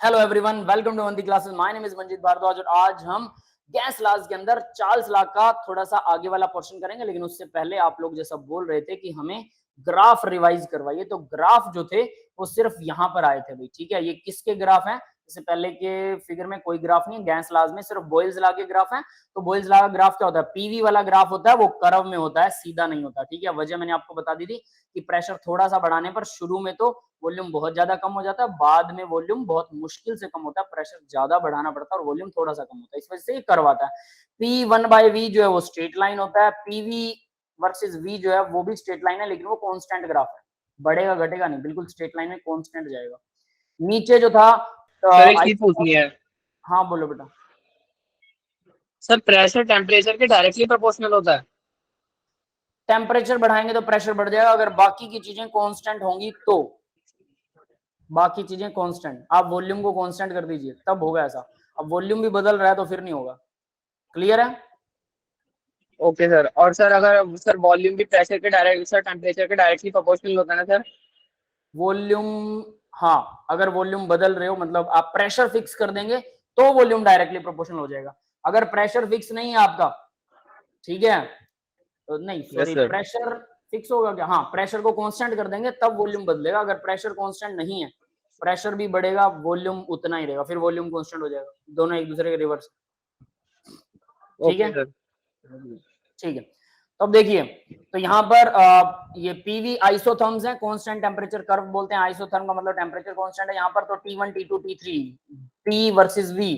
Hello everyone, welcome to one the classes. My name is Manjeet Bhardwaj और आज हम gas laws के अंदर चार्ल्स लॉ का थोड़ा सा आगे वाला पोर्शन करेंगे। लेकिन उससे पहले आप लोग जैसा बोल रहे थे कि हमें ग्राफ रिवाइज करवाइए, तो ग्राफ जो थे वो सिर्फ यहाँ पर आए थे भाई। ठीक है, ये किसके ग्राफ हैं? इससे पहले के फिगर में कोई ग्राफ नहीं है, गैस लॉज में सिर्फ बॉयल्स लॉ के ग्राफ हैं। तो बॉयल्स लॉ का ग्राफ क्या होता है? पीवी वाला ग्राफ होता है, वो कर्व में होता है, सीधा नहीं होता। ठीक है, वजह मैंने आपको बता दी थी कि प्रेशर थोड़ा सा बढ़ाने पर शुरू में तो वॉल्यूम बहुत ज्यादा कम हो जाता है, बाद में वॉल्यूम बहुत मुश्किल से कम होता है, प्रेशर ज्यादा बढ़ाना पड़ता है और वॉल्यूम थोड़ा सा कम होता है। इस वजह से ये कर्व आता है। P1/V जो है वो स्ट्रेट लाइन होता है, PV वर्सेस V जो है वो भी स्ट्रेट लाइन है, लेकिन वो कांस्टेंट ग्राफ है, बढ़ेगा घटेगा नहीं, बिल्कुल स्ट्रेट लाइन में कांस्टेंट जाएगा। नीचे जो था सर एक चीज पूछनी है। हाँ बोलो बेटा। सर प्रेशर टेम्परेचर के डायरेक्टली प्रोपोर्शनल होता है? टेम्परेचर बढ़ाएंगे तो प्रेशर बढ़ जाएगा, अगर बाकी की चीजें कांस्टेंट होंगी तो। बाकी चीजें कांस्टेंट, आप वॉल्यूम को कांस्टेंट कर दीजिए तब होगा ऐसा। अब वॉल्यूम भी बदल रहा है तो फिर नहीं होगा। क्लियर है? Okay sir. और सर अगर सर वॉल्यूम भी प्रेशर के डायरेक्ट सर टेम्परेचर के डायरेक्टली प्रोपोर्शनल होता है ना सर? वॉल्यूम, हाँ, अगर वॉल्यूम बदल रहे हो मतलब आप प्रेशर फिक्स कर देंगे तो वॉल्यूम डायरेक्टली प्रोपोर्शनल हो जाएगा। अगर प्रेशर फिक्स नहीं है आपका, ठीक है, तो नहीं yes sorry, sir. Pressure fix होगा क्या? हाँ, प्रेशर को कांस्टेंट कर देंगे तब वॉल्यूम बदलेगा। अगर प्रेशर कांस्टेंट नहीं है, प्रेशर भी बढ़ेगा, वॉल्यूम उतना ही रहेगा, फिर वॉल्यूम कांस्टेंट हो जाएगा। दोनों एक दूसरे के रिवर्स। ठीक है, ओके सर। ठीक है। तो अब देखिए, तो यहाँ पर ये पीवी आइसोथर्म्स हैं, कांस्टेंट टेम्परेचर कर्व बोलते हैं। आइसोथर्म का मतलब टेम्परेचर कांस्टेंट है। यहाँ पर तो T1 T2 T3 P versus V,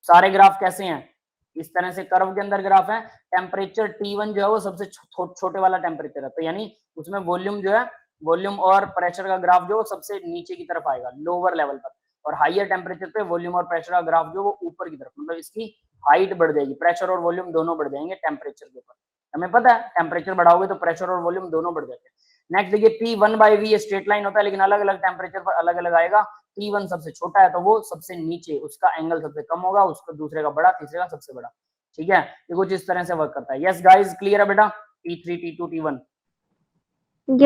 सारे ग्राफ कैसे हैं? इस तरह से कर्व के अंदर ग्राफ है। टेम्परेचर T1 जो है वो सबसे छोटे वाला टेम्परेचर है, तो यानी उसमें वॉल्यूम जो है, वॉल्यूम और प्रेशर का ग्राफ जो सबसे नीचे की तरफ आएगा, लोअर लेवल पर। और हाईयर टेम्परेचर पे वॉल्यूम और प्रेशर का ग्राफ जो वो ऊपर की तरफ, मतलब इसकी हाइट बढ़ जाएगी, प्रेशर और वॉल्यूम दोनों बढ़ जाएंगे टेम्परेचर के ऊपर। हमें पता है टेम्परेचर बढ़ाओगे तो प्रेशर और वॉल्यूम दोनों बढ़ जाते हैं। नेक्स्ट देखिए, P1/V ये स्ट्रेट लाइन होता है, लेकिन अलग अलग टेम्परेचर पर अलग अलग आएगा। T1 सबसे छोटा है तो वो सबसे नीचे, उसका एंगल सबसे कम होगा, उसका दूसरे का बड़ा, तीसरे का सबसे बड़ा। ठीक है, ये कुछ इस तरह से वर्क करता है। यस गाइस, क्लियर है बेटा? T3 T2 T1।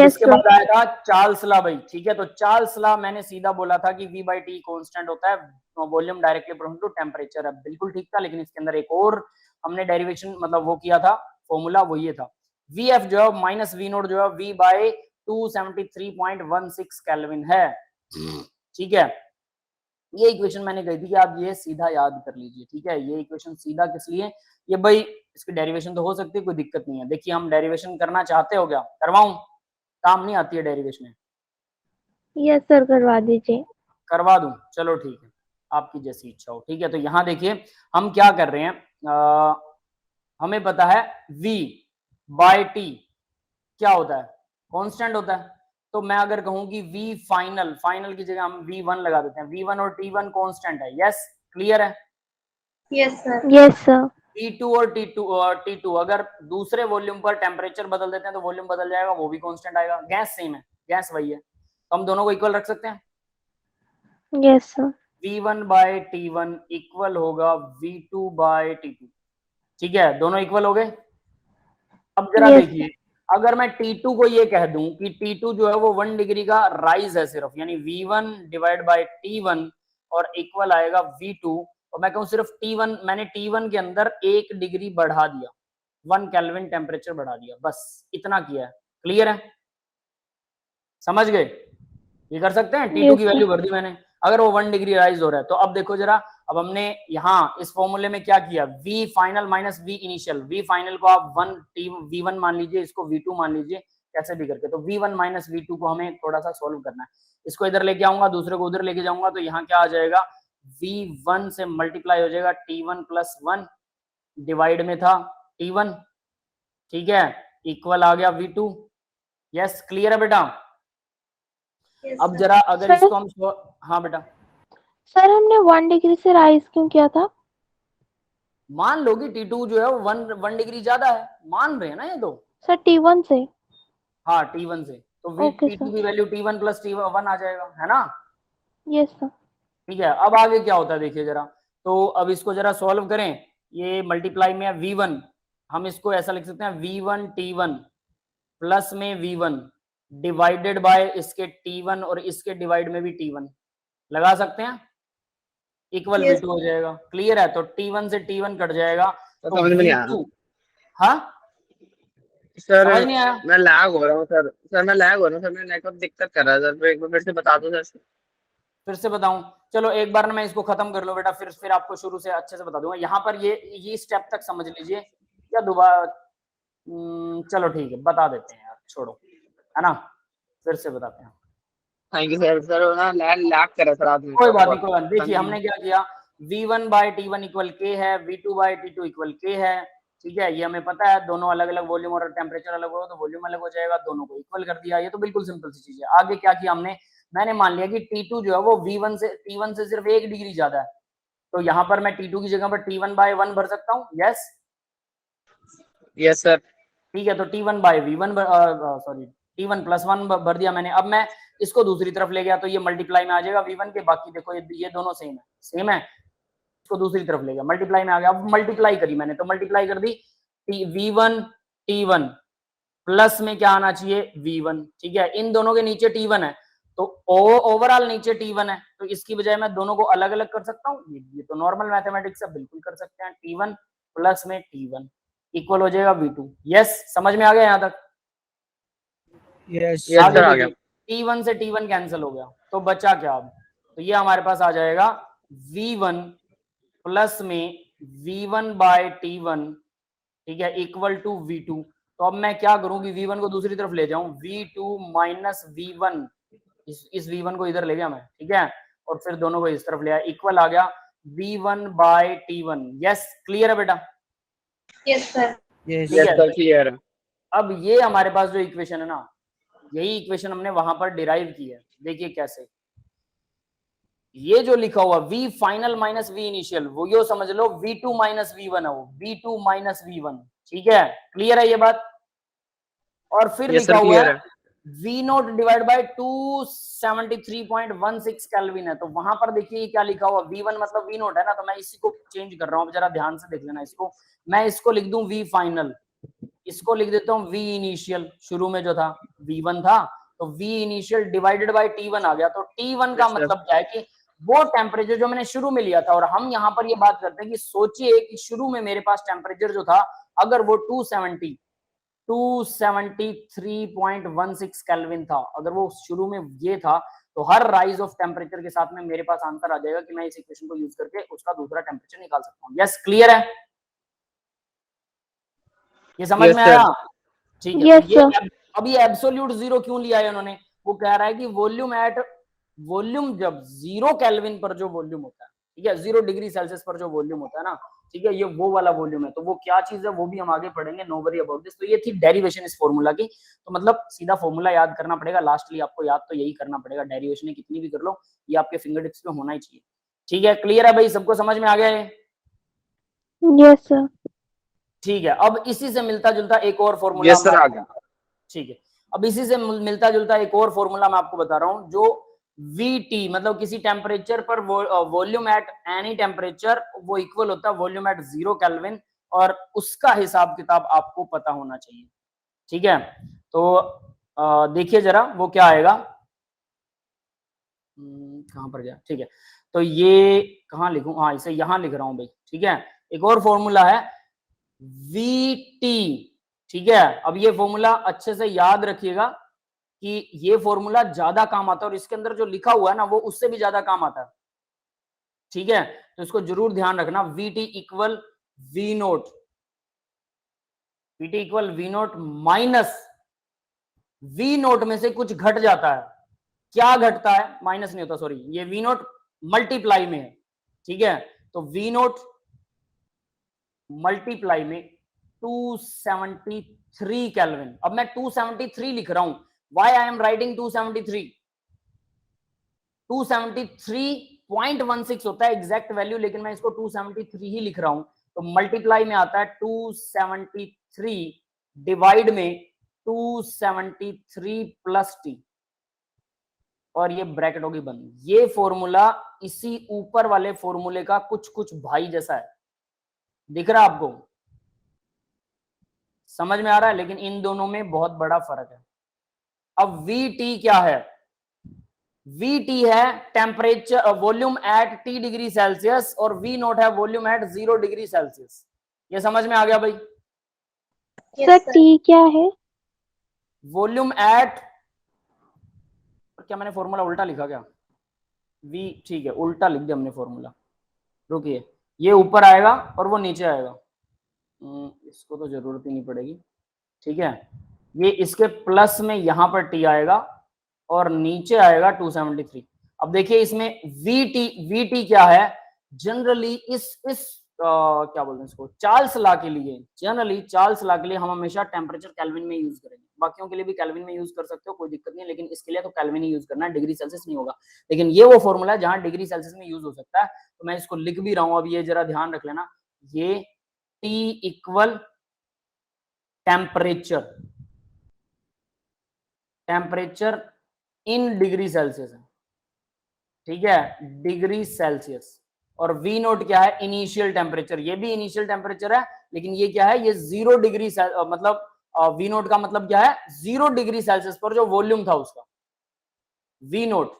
इसके बाद आएगा चार्ल्स लॉ भाई। ठीक है, तो चार्ल्स लॉ मैंने सीधा बोला था कि V/T कांस्टेंट होता है, volume directly proportional to temperature है, बिल्कुल ठीक था। लेकिन इसके अंदर एक और हमने डेरिवेशन मतलब वो किया था, फॉर्मूला वो ये था, Vf जो है माइनस V नोट जो है V/273.16 केल्विन है। ठीक है, ये इक्वेशन मैंने कही थी कि आप ये सीधा याद कर लीजिए। ठीक है, ये इक्वेशन सीधा किस लिए, ये भाई इसकी डेरिवेशन तो हो सकती है, कोई दिक्कत नहीं है। देखिए, हम डेरिवेशन करना चाहते हो क्या? करवाऊं? काम नहीं आती है डेरिवेशन। यस सर, करवा दीजिए। करवा दूं? चलो ठीक है, आपकी जैसी इच्छा हो। ठीक है, तो यहाँ देखिए हम क्या कर रहे हैं, हमें पता है V/T क्या होता है, कांस्टेंट होता है। तो मैं अगर कहूं कि V फाइनल, फाइनल की जगह हम V1 लगा देते हैं। V1 और T1 कांस्टेंट है। यस, क्लियर है? Yes sir. Yes sir. T2 और T2 अगर दूसरे वॉल्यूम पर टेम्परेचर बदल देते हैं तो वॉल्यूम बदल जाएगा, वो भी कांस्टेंट आएगा। गैस सेम है, गैस वही है, तो हम दोनों को इक्वल रख सकते हैं। Yes sir. V1/T1 इक्वल होगा V2/T2। ठीक है, दोनों इक्वल हो गए। अब जरा देखिए, अगर मैं T2 को ये कह दूं कि T2 जो है वो 1 डिग्री का राइज है सिर्फ, यानी V1/T1 और इक्वल आएगा V2, और मैं कहूं सिर्फ T1, मैंने T1 के अंदर 1 डिग्री बढ़ा दिया, 1 केल्विन टेम्परेचर बढ़ा दिया, बस इतना किया है। क्लियर है? समझ गए? ये कर सकते हैं। T2 की वैल्यू भर दी मैंने, अगर वो 1 डिग्री राइज हो रहा है तो। अब देखो जरा, अब हमने यहाँ इस फॉर्मूले में क्या किया, V final minus V initial. V final को आप V1 मान लीजिए, इसको V2 मान लीजिए, कैसे भी करके। तो V1 माइनस V2 को हमें थोड़ा सा सोल्व करना है। इसको इधर लेके आऊंगा, दूसरे को उधर लेके जाऊंगा, तो यहाँ क्या आ जाएगा, V1 से मल्टीप्लाई हो जाएगा T1 + 1, डिवाइड में था T1। ठीक है, इक्वल आ गया V2। यस, क्लियर है बेटा? अब जरा अगर इसको हम, हाँ बेटा। सर हमने 1 डिग्री से राइज क्यों किया था? मान लो कि T2 जो है वो 1 डिग्री ज्यादा है, मान रहे हैं ना ये तो। सर T1 से। हाँ, T1 से, तो ओके T2 सर। की वैल्यू T1 + T1 आ जाएगा, है ना? Yes sir. ठीक है, अब आगे क्या होता है देखिए जरा। तो अब इसको जरा सॉल्व करें, ये मल्टीप्लाई में है V1, हम इसको ऐसा लिख सकते हैं V1T1 प्लस में V1 डिवाइडेड बाय इसके T1 और इसके डिवाइड में भी T1 लगा सकते हैं। Equal Yes. V2 हो जाएगा। क्लियर है? तो T1 से T1 कट जाएगा तो तो समझ में नहीं आ V2, हाँ सर। समझ नहीं आया? मैं लैग हो रहा हूँ सर मैं लैग हो रहा हूँ सर, मेरा नेटवर्क दिक्कत कर रहा है सर, एक बार फिर से बता दो सर। फिर से बताऊं? चलो एक बार ना मैं इसको खत्म कर लो बेटा, फिर आपको शुरू से अच्छे से बता दूंगा। यहाँ पर ये स्टेप तक समझ लीजिए या दोबारा, चलो ठीक है बता देते हैं यार, छोड़ो, है ना, फिर से बताते हैं। थैंक यू सर ना लैग कर रहा है सर आप कोई बात नहीं, कोई बात नहीं। देखिए कंटिन्यू। हमने क्या किया, V1 bye T1 equal K है, V2 bye T2 equal K है, ठीक है, ये हमें पता है। दोनों अलग अलग वॉल्यूम और टेम्परेचर अलग हो तो वॉल्यूम अलग हो जाएगा, दोनों को इक्वल कर दिया। ये तो बिल्कुल सिंपल सी चीज है। आगे क्या किया हमने, मैंने मान लिया कि T2 जो है वो V1 से T1 से सिर्फ 1 डिग्री ज्यादा है, तो यहाँ पर मैं T2 की जगह पर T1 बाय 1 भर सकता हूँ। Yes yes sir. ठीक है, तो T1 bye V1 sorry T1 plus 1 भर दिया मैंने। अब मैं इसको दूसरी तरफ ले गया तो ये मल्टीप्लाई में आ जाएगा V1 के। बाकी देखो ये दोनों सेम है, इसको दूसरी तरफ ले गया, मल्टीप्लाई में आ गया। अब मल्टीप्लाई करी मैंने, तो मल्टीप्लाई कर दी V1 T1 प्लस में क्या आना चाहिए V1, ठीक है। इन दोनों के नीचे T1 है तो ओवरऑल नीचे T1 है, तो इसकी बजाय मैं दोनों को अलग अलग कर सकता हूँ। ये तो नॉर्मल मैथमेटिक्स है, बिल्कुल कर सकते हैं। T1 प्लस में T1 इक्वल हो जाएगा V2। यस समझ में आ गया यहाँ तक? यस आगे सर आ गया। देखिए T1 से T1 कैंसिल हो गया तो बचा क्या अब, तो ये हमारे पास आ जाएगा V1 प्लस में V1 बाय T1, ठीक है, इक्वल टू V2। तो अब मैं क्या करूं कि V1 को दूसरी तरफ ले जाऊं, V2 माइनस V1, इस V1 को इधर ले गया मैं, ठीक है, और फिर दोनों को इस तरफ ले आया, इक्वल आ गया V1 bye T1। Yes clear है बेटा? Yes sir. Yes sir clear है। अब ये हमारे पास जो इक्वेशन है ना, यही इक्वेशन हमने वहां पर डिराइव की है। देखिए कैसे, ये जो लिखा हुआ V final minus V initial, वो यो समझ लो V2 माइनस V1 है, वो V2 माइनस V1, ठीक है, क्लियर है ये बात? और फिर यस लिखा सर हुआ क्लियर है है। V note divide by 273.16 kelvin है। तो वहां पर देखिए क्या लिखा हुआ, V1 मतलब V नोट है ना, तो मैं इसी को चेंज कर रहा हूँ, जरा ध्यान से देख लेना इसको। मैं इसको लिख दूं V फाइनल, इसको लिख देता हूँ V इनिशियल। शुरू में जो था V1 था, तो V initial divided by T1 आ गया। तो T1 का Yes, sir. मतलब क्या है कि वो टेम्परेचर जो मैंने शुरू में लिया था, और हम यहाँ पर ये बात करते हैं कि सोचिए कि शुरू में मेरे पास टेम्परेचर जो था, अगर वो 273.16 केल्विन था, अगर वो शुरू में ये था, तो हर राइज ऑफ टेम्परेचर के साथ में मेरे पास आंसर आ जाएगा कि मैं इस इक्वेशन को यूज करके उसका दूसरा टेम्परेचर निकाल सकता हूँ। यस क्लियर है? ये समझ Yes, में sir. आया? ठीक है। Yes, तो ये sir. अब ये एब्सोल्यूट जीरो क्यों लिया है उन्होंने, वो कह रहा है कि वॉल्यूम जब 0 केल्विन पर जो वॉल्यूम होता है, ठीक है, 0 डिग्री सेल्सियस पर जो वॉल्यूम होता है ना, ठीक है, ये वो वाला वॉल्यूम है। तो वो क्या चीज है वो भी हम आगे पढ़ेंगे, नो वरी अबाउट दिस। तो ये थी डेरिवेशन इस फॉर्मूला की। तो मतलब सीधा फॉर्मूला याद करना पड़ेगा, लास्टली आपको याद तो यही करना पड़ेगा, डेरिवेशन कितनी भी कर लो, ये आपके फिंगर टिप्स में होना ही चाहिए। ठीक है, क्लियर है भाई, सबको समझ में आ गया है? Yes, sir. ठीक है, अब इसी से मिलता जुलता एक और फॉर्मूला Yes, sir आ गया। ठीक है, अब इसी से मिलता जुलता एक और फॉर्मूला मैं आपको बता रहा हूं, जो VT मतलब किसी टेम्परेचर पर वॉल्यूम एट एनी टेम्परेचर वो इक्वल होता है वॉल्यूम एट 0 केल्विन, और उसका हिसाब किताब आपको पता होना चाहिए। ठीक है, तो देखिए जरा वो क्या आएगा, कहां पर गया, ठीक है, तो ये कहां लिखूं, हाँ इसे यहां लिख रहा हूं भाई। ठीक है, एक और फॉर्मूला है VT, ठीक है। अब ये फॉर्मूला अच्छे से याद रखिएगा कि ये फॉर्मूला ज्यादा काम आता है, और इसके अंदर जो लिखा हुआ है ना वो उससे भी ज्यादा काम आता है। ठीक है, तो इसको जरूर ध्यान रखना, VT equal V note, VT equal V note minus V note में से कुछ घट जाता है। क्या घटता है, माइनस नहीं होता, सॉरी, ये V नोट मल्टीप्लाई में है। ठीक है, तो V नोट मल्टीप्लाई में 273 केल्विन। अब मैं 273 लिख रहा हूं, व्हाई आई एम राइटिंग 273, 273.16 होता है एग्जैक्ट वैल्यू, लेकिन मैं इसको 273 ही लिख रहा हूं। तो मल्टीप्लाई में आता है 273 डिवाइड में 273 प्लस टी, और ये ब्रैकेट होगी बंद। ये फॉर्मूला इसी ऊपर वाले फॉर्मूले का कुछ कुछ भाई जैसा है, दिख रहा है आपको, समझ में आ रहा है? लेकिन इन दोनों में बहुत बड़ा फर्क है। अब VT क्या है, VT है temperature volume at T degree Celsius और V नोट है वॉल्यूम एट 0 डिग्री सेल्सियस। ये समझ में आ गया भाई? सर टी क्या है? वॉल्यूम एट, क्या मैंने फॉर्मूला उल्टा लिखा क्या? V, ठीक है उल्टा लिख दिया हमने फॉर्मूला। रुकिए, ये ऊपर आएगा और वो नीचे आएगा। इसको तो जरूरत ही नहीं पड़ेगी, ठीक है। ये इसके प्लस में यहां पर T आएगा और नीचे आएगा 273। अब देखिए इसमें VT क्या है? जनरली इस क्या बोलते हैं इसको, चार्ल्स लॉ के लिए, जनरली चार्ल्स लॉ के लिए हम हमेशा टेम्परेचर केल्विन में यूज करेंगे। बाकियों के लिए भी केल्विन में यूज कर सकते हो, कोई दिक्कत नहीं है, लेकिन इसके लिए तो केल्विन ही यूज करना है, डिग्री सेल्सियस नहीं होगा। लेकिन ये वो फॉर्मूला है जहां डिग्री सेल्सियस में यूज हो सकता है, तो मैं इसको लिख भी रहा हूं। अब ये जरा ध्यान रख लेना, ये T equal temperature in degree Celsius है, ठीक है, डिग्री सेल्सियस। और V नोट क्या है? Initial temperature. ये भी इनिशियल टेम्परेचर है, लेकिन ये क्या है? ये 0 डिग्री मतलब V नोट का मतलब क्या है? 0 डिग्री सेल्सियस पर जो वॉल्यूम था उसका V नोट,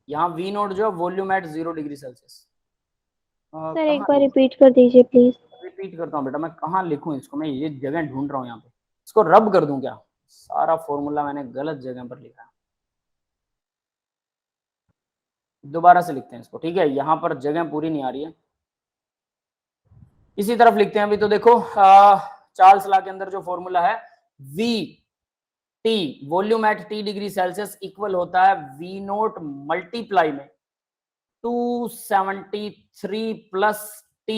यहाँ V नोट जो volume at 0 degree Celsius. Sir एक बार रिपीट कर दीजिए प्लीज। रिपीट करता हूँ बेटा, मैं कहाँ लिखूं इसको, मैं ये जगह ढूंढ रहा हूँ यहाँ पे। इसको रब कर दूं क्या? सारा फॉर्मूला मैंने गलत जगह पर लिखा है, दोबारा से लिखते हैं इसको, ठीक है। यहाँ पर जगह पूरी नहीं आ रही है, इसी तरफ लिखते हैं अभी। तो देखो चार्ल्स लॉ के अंदर जो फॉर्मूला है, V T volume at T degree Celsius equal होता है V नोट मल्टीप्लाई में 273 plus T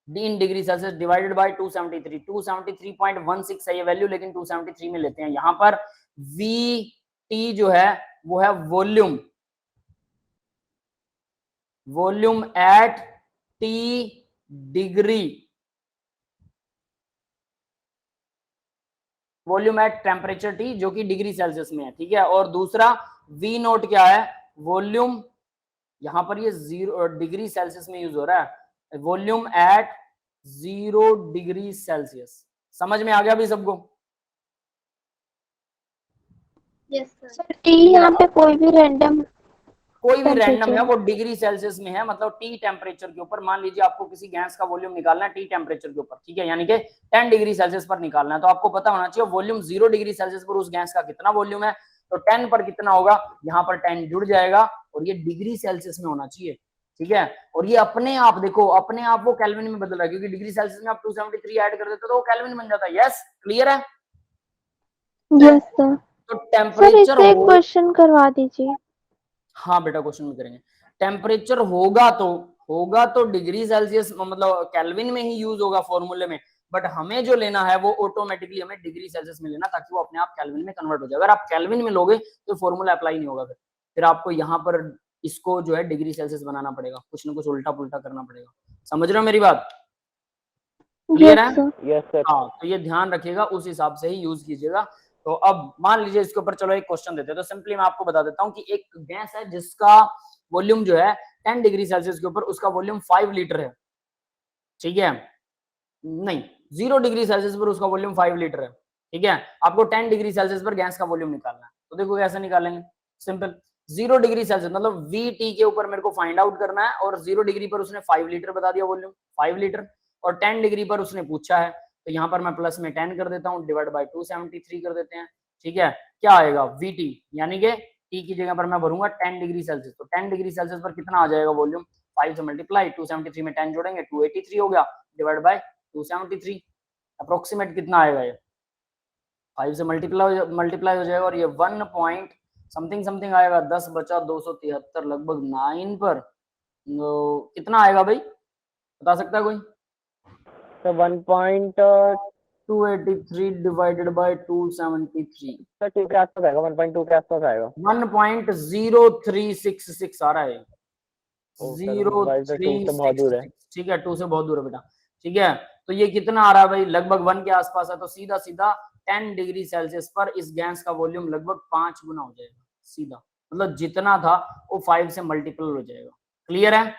in degree Celsius divided by 273। 273.16 है ये वैल्यू, लेकिन 273 में लेते हैं। यहां पर VT जो है वो है volume at T degree, volume at temperature T जो कि डिग्री सेल्सियस में है, ठीक है। और दूसरा V नोट क्या है? वॉल्यूम, यहां पर ये 0 डिग्री सेल्सियस में यूज हो रहा है, वॉल्यूम एट 0 डिग्री सेल्सियस। समझ में आ गया अभी सबको? Yes sir. टी यहाँ पे कोई भी रैंडम है, वो डिग्री सेल्सियस में है, मतलब T टेम्परेचर के ऊपर। मान लीजिए आपको किसी गैस का वॉल्यूम निकालना है T टेम्परेचर के ऊपर, ठीक है, यानी कि 10 डिग्री सेल्सियस पर निकालना है, तो आपको पता होना चाहिए वॉल्यूम 0 डिग्री सेल्सियस पर उस गैस का कितना वॉल्यूम है, तो 10 पर कितना होगा, यहाँ पर 10 जुड़ जाएगा और ये डिग्री सेल्सियस में होना चाहिए, ठीक है। और ये अपने आप देखो, अपने आप वो केल्विन में बदल रहा है, क्योंकि डिग्री सेल्सियस में आप 273 ऐड कर देते तो वो केल्विन बन जाता है। यस, क्लियर है? Yes sir. तो सर टेम्परेचर इससे एक क्वेश्चन करवा दीजिए। हाँ बेटा, क्वेश्चन में करेंगे। टेम्परेचर होगा तो डिग्री सेल्सियस मतलब केल्विन में ही यूज होगा फॉर्मूले में, बट हमें जो लेना है वो ऑटोमेटिकली हमें डिग्री सेल्सियस में लेना, ताकि वो अपने आप केल्विन में कन्वर्ट हो जाए। अगर आप केल्विन में लोगे तो फॉर्मूला अप्लाई नहीं होगा, फिर आपको यहाँ पर इसको जो है डिग्री सेल्सियस बनाना पड़ेगा, कुछ ना कुछ उल्टा पुल्टा करना पड़ेगा। समझ रहे हो मेरी बात? क्लियर है? Yes sir. हाँ, तो ये ध्यान रखिएगा, उस हिसाब से ही यूज कीजिएगा। तो अब मान लीजिए इसके ऊपर चलो एक क्वेश्चन देते हैं। तो सिंपली मैं आपको बता देता हूँ कि एक गैस है जिसका वॉल्यूम जो है 10 डिग्री सेल्सियस के ऊपर उसका वॉल्यूम 5 लीटर है, ठीक है, नहीं 0 डिग्री सेल्सियस पर उसका वॉल्यूम 5 लीटर है, ठीक है। आपको 10 डिग्री सेल्सियस पर गैस का वॉल्यूम निकालना है, तो देखो कैसे निकालेंगे। सिंपल, 0 डिग्री सेल्सियस मतलब VT के ऊपर मेरे को फाइंड आउट करना है, और 0 डिग्री पर उसने 5 लीटर बता दिया वॉल्यूम, 5 लीटर, और 10 डिग्री पर उसने पूछा है, तो यहाँ पर मैं प्लस में 10 कर देता हूँ, डिवाइड बाय 273 कर देते हैं, ठीक है। क्या आएगा? VT, यानी कि T की जगह पर मैं भरूंगा 10 डिग्री सेल्सियस, तो 10 डिग्री सेल्सियस पर कितना आ जाएगा वॉल्यूम? 5 से मल्टीप्लाई, 273 में 10 जोड़ेंगे 283 हो गया, डिवाइड बाय 273, अप्रोक्सीमेट कितना आएगा? ये 5 से मल्टीप्लाई हो जाएगा, और ये 1 पॉइंट समथिंग समथिंग आएगा, 10 बचा 273 लगभग 9 पर, तो कितना आएगा भाई, बता सकता है कोई? तो 283 डिवाइडेड बाय 273, सर 2 के आसपास आएगा, 1.2 के आसपास आएगा, 1.0366 आ रहा है, ओ सर, भाई तो 2 से बहुत दूर है। 0366, ठीक है, 2 से बहुत दूर है बेटा, ठीक है। तो ये कितना आ रहा है भाई? लगभग 1 के आसपास है, तो सीधा सीधा 10 डिग्री सेल्सियस पर इस गैस का वॉल्यूम लगभग 5 गुना हो जाएगा, सीधा, मतलब जितना था वो 5 से मल्टीपल हो जाएगा। क्लियर है?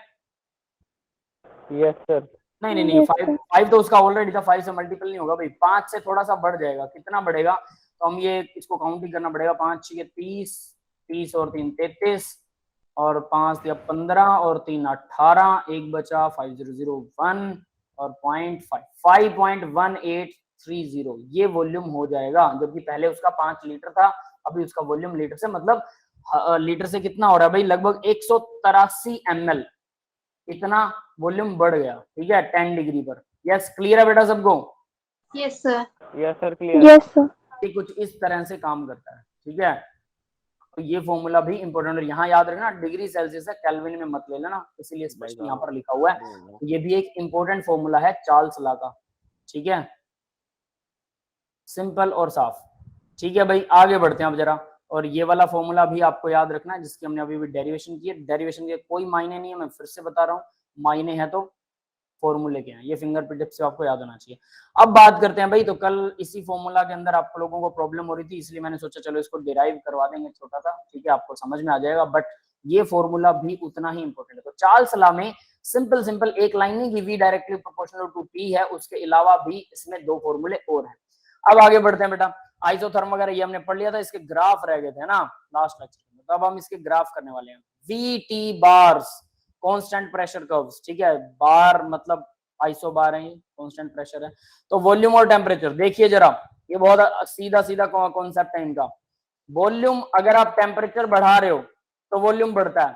Yes sir. नहीं नहीं नहीं, 5 तो उसका ऑलरेडी था, 5 से मल्टीपल नहीं होगा भाई, 5 से थोड़ा सा बढ़ जाएगा। कितना बढ़ेगा? तो हम ये इसको काउंट ही करना पड़ेगा, 5 6 30, 30 और 3 33 और 5 या 15 और 3 18, एक बचा 5001 और 5.1830 ये वॉल्यूम हो जाएगा, जबकि पहले उसका 5 लीटर था, अभी उसका वॉल्यूम लीटर से मतलब लीटर से कितना हो रहा है भाई, लगभग 183 ml, इतना वॉल्यूम बढ़ गया, ठीक है 10 डिग्री पर। यस क्लियर है बेटा सबको? Yes sir. Yes sir clear. Yes sir. ये कुछ इस तरह से काम करता है, ठीक है। तो ये फॉर्मूला भी इंपॉर्टेंट है, यहाँ याद रखना डिग्री सेल्सियस है, केल्विन में मत ले लेना, इसीलिए स्पष्ट यहाँ पर लिखा हुआ है। ये भी एक इंपॉर्टेंट फॉर्मूला है चार्ल्स लॉ का, ठीक है, सिंपल और साफ, ठीक है भाई। आगे बढ़ते हैं अब जरा, और ये वाला फॉर्मूला भी आपको याद रखना है जिसकी हमने अभी भी डेरिवेशन की है। डेरिवेशन के कोई मायने नहीं है, मैं फिर से बता रहा हूँ, मायने हैं तो फॉर्मूले के हैं, ये फिंगर टिप से आपको याद होना चाहिए। अब बात करते हैं भाई, तो कल इसी फॉर्मूला के अंदर आप लोगों को प्रॉब्लम हो रही थी, इसलिए मैंने सोचा चलो इसको डिराइव करवा देंगे छोटा सा, ठीक है, आपको समझ में आ जाएगा, बट ये फॉर्मूला भी उतना ही इंपॉर्टेंट है। तो चार्ल्स लॉ में सिंपल एक लाइन नहीं कि v directly proportional to t है, उसके अलावा भी इसमें दो फॉर्मूले और हैं। अब आगे बढ़ते हैं बेटा, आइसोथर्म वगैरह ये हमने पढ़ लिया था, इसके ग्राफ रह गए थे ना लास्ट लेक्चर में, तो अब हम इसके ग्राफ करने वाले हैं। VT bars constant pressure curves, ठीक है, बार मतलब आइसो बार है, कांस्टेंट प्रेशर है। तो वॉल्यूम और टेम्परेचर देखिए जरा, ये बहुत सीधा कॉन्सेप्ट है इनका। वॉल्यूम अगर आप टेम्परेचर बढ़ा रहे हो तो वॉल्यूम बढ़ता है,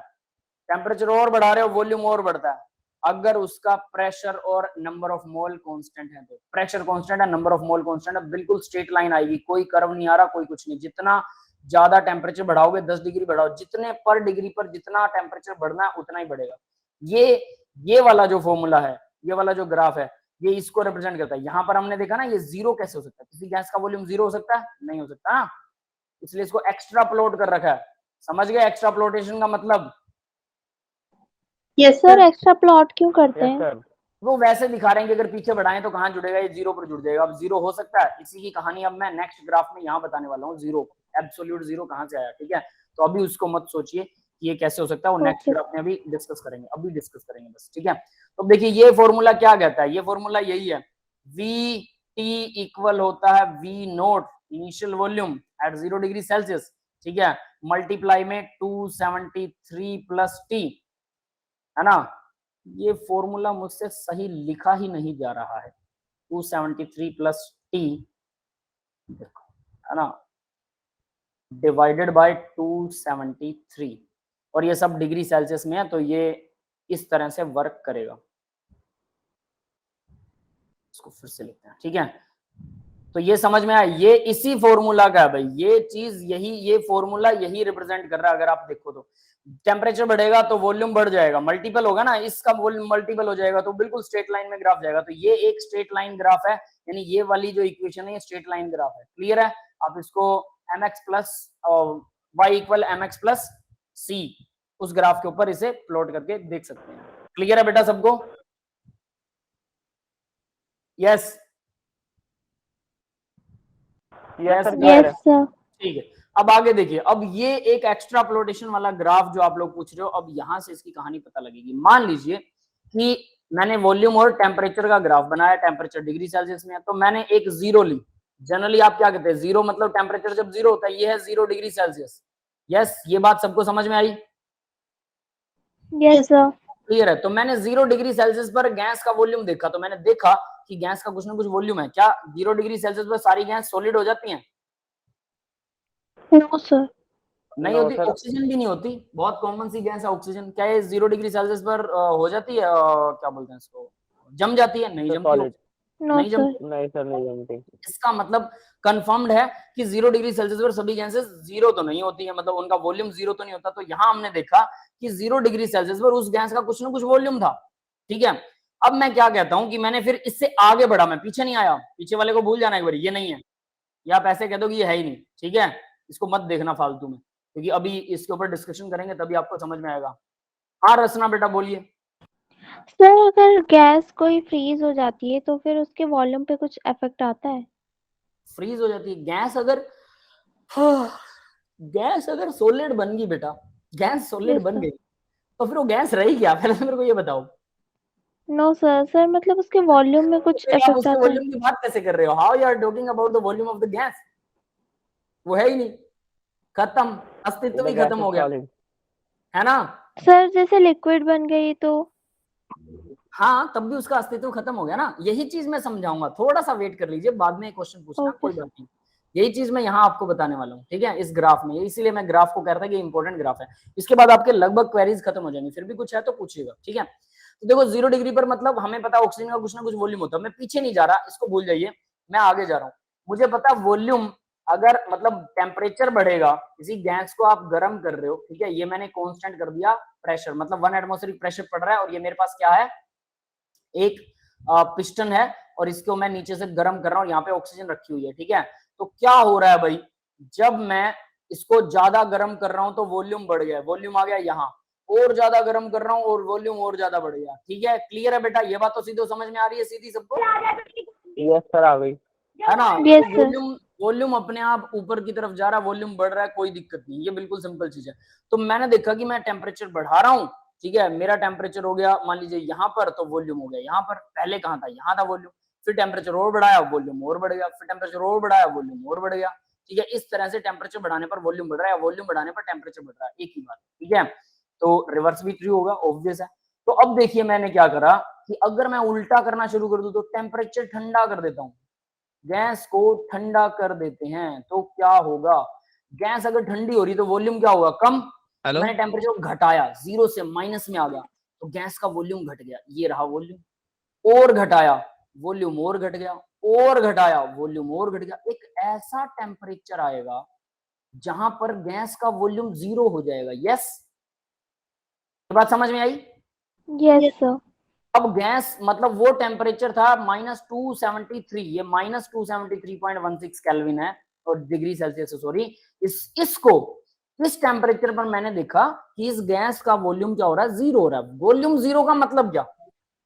टेम्परेचर और बढ़ा रहे हो वॉल्यूम और बढ़ता है, अगर उसका प्रेशर और नंबर ऑफ मोल कांस्टेंट है तो। प्रेशर कांस्टेंट है, नंबर ऑफ मोल कांस्टेंट है, बिल्कुल स्ट्रेट लाइन आएगी, कोई कर्व नहीं आ रहा, कोई कुछ नहीं। जितना ज्यादा टेम्परेचर बढ़ाओगे, 10 डिग्री बढ़ाओ, जितने पर डिग्री पर जितना टेम्परेचर बढ़ना है उतना ही बढ़ेगा। ये वाला जो फॉर्मूला है, ये वाला जो ग्राफ है, ये इसको रिप्रेजेंट करता है। यहाँ पर हमने देखा ना, ये जीरो कैसे हो सकता है, किसी गैस का वॉल्यूम जीरो हो सकता है? नहीं हो सकता ना, इसलिए इसको एक्स्ट्रा प्लॉट कर रखा है। समझ गए एक्स्ट्रा प्लॉटेशन का मतलब? Yes sir. एक्स्ट्रा प्लॉट क्यों करते हैं? वो वैसे दिखा रहे हैं कि अगर पीछे बढ़ाएं तो कहाँ जुड़ेगा, ये जीरो पर जुड़ जाएगा। अब जीरो हो सकता है, इसी की कहानी अब मैं नेक्स्ट ग्राफ में यहाँ बताने वाला हूँ, जीरो एब्सोल्यूट जीरो कहाँ से आया, ठीक है। तो अभी उसको मत सोचिए कि ये कैसे हो सकता है, वो नेक्स्ट ग्राफ में अभी डिस्कस करेंगे, अभी डिस्कस करेंगे बस, ठीक है। तो देखिए ये फॉर्मूला क्या कहता है, ये फॉर्मूला यही है, वी टी इक्वल होता है V nought initial volume at 0 degree Celsius, ठीक है, मल्टीप्लाई में 273 प्लस टी, है ना। ये फॉर्मूला मुझसे सही लिखा ही नहीं जा रहा है, 273 प्लस टी, है ना, डिवाइडेड बाय 273, और ये सब डिग्री सेल्सियस में है, तो ये इस तरह से वर्क करेगा। इसको फिर से लिखते हैं, ठीक है। तो ये समझ में आया, ये इसी फॉर्मूला का है भाई, ये चीज यही, ये फॉर्मूला यही रिप्रेजेंट कर रहा है। अगर आप देखो तो टेम्परेचर बढ़ेगा तो वॉल्यूम बढ़ जाएगा, मल्टीपल होगा ना, इसका वॉल्यूम मल्टीपल हो जाएगा, तो बिल्कुल स्ट्रेट लाइन में ग्राफ जाएगा। तो ये एक स्ट्रेट लाइन ग्राफ है, यानी ये वाली जो इक्वेशन है ये स्ट्रेट लाइन ग्राफ है। क्लियर है? आप इसको mx plus y equal mx plus c उस ग्राफ के ऊपर इसे प्लॉट करके देख सकते हैं। क्लियर है बेटा सबको? Yes yes sir. ठीक है। अब आगे देखिए, अब ये एक एक्स्ट्रा प्लॉटेशन वाला ग्राफ जो आप लोग पूछ रहे हो, अब यहां से इसकी कहानी पता लगेगी। मान लीजिए कि मैंने वॉल्यूम और टेम्परेचर का ग्राफ बनाया, टेम्परेचर डिग्री सेल्सियस में है, तो मैंने एक जीरो ली। जनरली आप क्या कहते हैं, जीरो मतलब टेम्परेचर जब जीरो होता है, ये है 0 डिग्री सेल्सियस। यस, ये बात सबको समझ में आई? Yes sir. क्लियर है? तो मैंने 0 डिग्री सेल्सियस पर गैस का वॉल्यूम देखा, तो मैंने देखा कि गैस का कुछ ना कुछ वॉल्यूम है। क्या 0 डिग्री सेल्सियस पर सारी गैस सॉलिड हो जाती हैं? No sir. नहीं होती, ऑक्सीजन भी नहीं होती, बहुत कॉमन सी गैस है ऑक्सीजन। क्या ये 0 डिग्री सेल्सियस पर हो जाती है, क्या बोलते हैं इसको, जम जाती है? नहीं जमती, नो नहीं सर। जमती। नहीं सर, नहीं जमती। इसका मतलब कंफर्म्ड है कि 0 डिग्री सेल्सियस पर सभी गैसेस जीरो तो नहीं होती है, मतलब उनका वॉल्यूम जीरो तो नहीं होता। तो यहाँ हमने देखा कि 0 डिग्री सेल्सियस पर उस गैस का कुछ ना कुछ वॉल्यूम था, ठीक है। अब मैं क्या कहता हूं कि मैंने फिर इससे आगे बढ़ा, मैं पीछे नहीं आया, पीछे वाले को भूल जाना एक बार, ये नहीं है, या आप ऐसे कह दो कि ये है ही नहीं, ठीक है। इसको मत देखना फालतू में, क्योंकि अभी इसके ऊपर डिस्कशन करेंगे तभी आपको समझ में आएगा। हाँ रचना बेटा बोलिए। सर अगर गैस कोई फ्रीज हो जाती है तो फिर उसके वॉल्यूम पे कुछ इफेक्ट आता है? फ्रीज हो जाती है गैस अगर, गैस अगर सॉलिड बन गई बेटा, गैस सॉलिड बन गई, तो फिर वो गैस रही क्या, पहले तो मेरे को ये बताओ। No sir. सर मतलब उसके वॉल्यूम में कुछ आप इफेक्ट उसके आता है? वॉल्यूम की बात कैसे कर रहे हो? How you are talking about the volume of the gas? वो है ही नहीं, खत्म। अस्तित्व भी खत्म हो गया, है ना? सर जैसे लिक्विड बन गई तो? हाँ, तब भी उसका अस्तित्व खत्म हो गया ना। यही चीज मैं समझाऊंगा, थोड़ा सा वेट कर लीजिए, बाद में एक क्वेश्चन पूछना, ओके कोई बात नहीं। यही चीज मैं यहाँ आपको बताने वाला हूँ, ठीक है, इस ग्राफ में। इसीलिए मैं ग्राफ को कह रहा था कि इंपॉर्टेंट ग्राफ है। इसके बाद आपके लगभग क्वेरीज खत्म हो जाएंगी, फिर भी कुछ है तो पूछिएगा, ठीक है। तो देखो 0 डिग्री पर मतलब हमें पता है ऑक्सीजन का कुछ ना कुछ वॉल्यूम होता है। मैं पीछे नहीं जा रहा, इसको भूल जाइए, मैं आगे जा रहा हूँ। मुझे पता वॉल्यूम, अगर मतलब टेम्परेचर बढ़ेगा, किसी गैस को आप गर्म कर रहे हो, ठीक है, ये मैंने कांस्टेंट कर दिया प्रेशर, मतलब 1 एटमॉस्फेरिक प्रेशर पड़ रहा है, और ये मेरे पास क्या है, एक पिस्टन है, और इसको मैं नीचे से गर्म कर रहा हूँ, यहाँ पे ऑक्सीजन रखी हुई है, ठीक है। तो क्या हो रहा है भाई, जब मैं इसको ज्यादा गर्म कर रहा हूं तो वॉल्यूम बढ़ गया, वॉल्यूम आ गया यहाँ, और ज्यादा गर्म कर रहा हूँ और वॉल्यूम और ज्यादा बढ़ गया, ठीक है। क्लियर है बेटा, ये बात तो सीधे समझ में आ रही है सीधी सबको? यस सर, आ गई। है ना? यस तो सर। वॉल्यूम वॉल्यूम अपने आप ऊपर की तरफ जा रहा है, वॉल्यूम बढ़ रहा है, कोई दिक्कत नहीं, ये बिल्कुल सिंपल चीज है। तो मैंने देखा कि मैं टेम्परेचर बढ़ा रहा हूँ, ठीक है, मेरा टेम्परेचर हो गया मान लीजिए यहाँ पर, तो वॉल्यूम हो गया यहाँ पर, पहले कहाँ था, यहाँ था वॉल्यूम, फिर टेम्परेचर और बढ़ाया, वॉल्यूम और बढ़ गया, फिर टेम्परेचर और बढ़ाया, वॉल्यूम और बढ़ गया, ठीक है। इस तरह से टेम्परेचर बढ़ाने पर वॉल्यूम बढ़ रहा है, वॉल्यूम बढ़ाने पर टेम्परेचर बढ़ रहा है, एक ही बात, ठीक है। तो रिवर्स भी ट्रू होगा, ऑब्वियस है। तो अब देखिए मैंने क्या करा कि अगर मैं उल्टा करना शुरू कर दूं तो टेम्परेचर ठंडा कर देता हूं, गैस को ठंडा कर देते हैं, तो क्या होगा, गैस अगर ठंडी हो रही तो वॉल्यूम क्या होगा, कम। हेलो, मैंने टेम्परेचर घटाया, 0 से माइनस में आ गया, तो गैस का वॉल्यूम घट गया, ये रहा वॉल्यूम। और घटाया, वॉल्यूम और घट गया, और घटाया, वॉल्यूम और घट गया। एक ऐसा टेम्परेचर आएगा जहां पर गैस का वॉल्यूम 0 हो जाएगा। यस, ये बात समझ में आई? Yes sir. अब गैस मतलब वो टेम्परेचर था -273, ये -273.16 केल्विन है, और डिग्री सेल्सियस, सॉरी। इसको इस टेम्परेचर पर मैंने देखा कि इस गैस का वॉल्यूम क्या हो रहा है, 0 हो रहा है। वॉल्यूम 0 का मतलब क्या,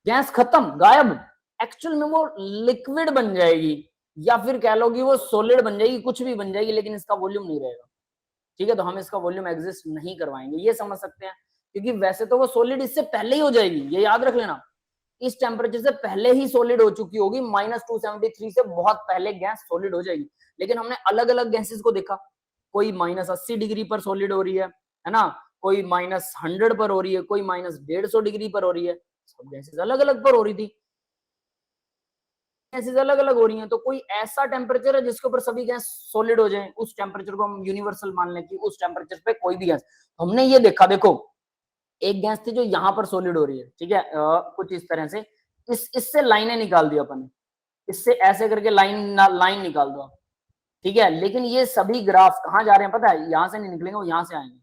गैस खत्म, गायब। एक्चुअल में वो लिक्विड बन जाएगी, या फिर कह लो कि वो सॉलिड बन जाएगी, कुछ भी बन जाएगी, लेकिन इसका वॉल्यूम नहीं रहेगा, ठीक है। तो हम इसका वॉल्यूम एग्जिस्ट नहीं करवाएंगे, ये समझ सकते हैं, क्योंकि वैसे तो वो सॉलिड इससे पहले ही हो जाएगी, ये याद रख लेना, इस टेम्परेचर से पहले ही सॉलिड हो चुकी होगी, -273 से बहुत पहले गैस सॉलिड हो जाएगी। लेकिन हमने अलग अलग गैसेस को देखा, कोई -80 डिग्री पर सॉलिड हो रही है ना, कोई -100 पर हो रही है, कोई -150 डिग्री पर हो रही है, सब गैसेस अलग अलग पर हो रही थी, गैसेस अलग अलग हो रही हैं। तो कोई ऐसा टेम्परेचर है जिसके ऊपर सभी गैस सॉलिड हो जाए, उस टेम्परेचर को हम यूनिवर्सल मान लें कि उस टेम्परेचर पे कोई भी गैस। हमने ये देखा, देखो एक गैस थी जो यहाँ पर सॉलिड हो रही है, ठीक है, कुछ इस तरह से, इससे लाइनें निकाल दी अपन ने, इससे ऐसे करके लाइन निकाल दो, ठीक है। लेकिन ये सभी ग्राफ कहाँ जा रहे हैं पता है, यहाँ से नहीं निकलेंगे, वो यहाँ से आएंगे।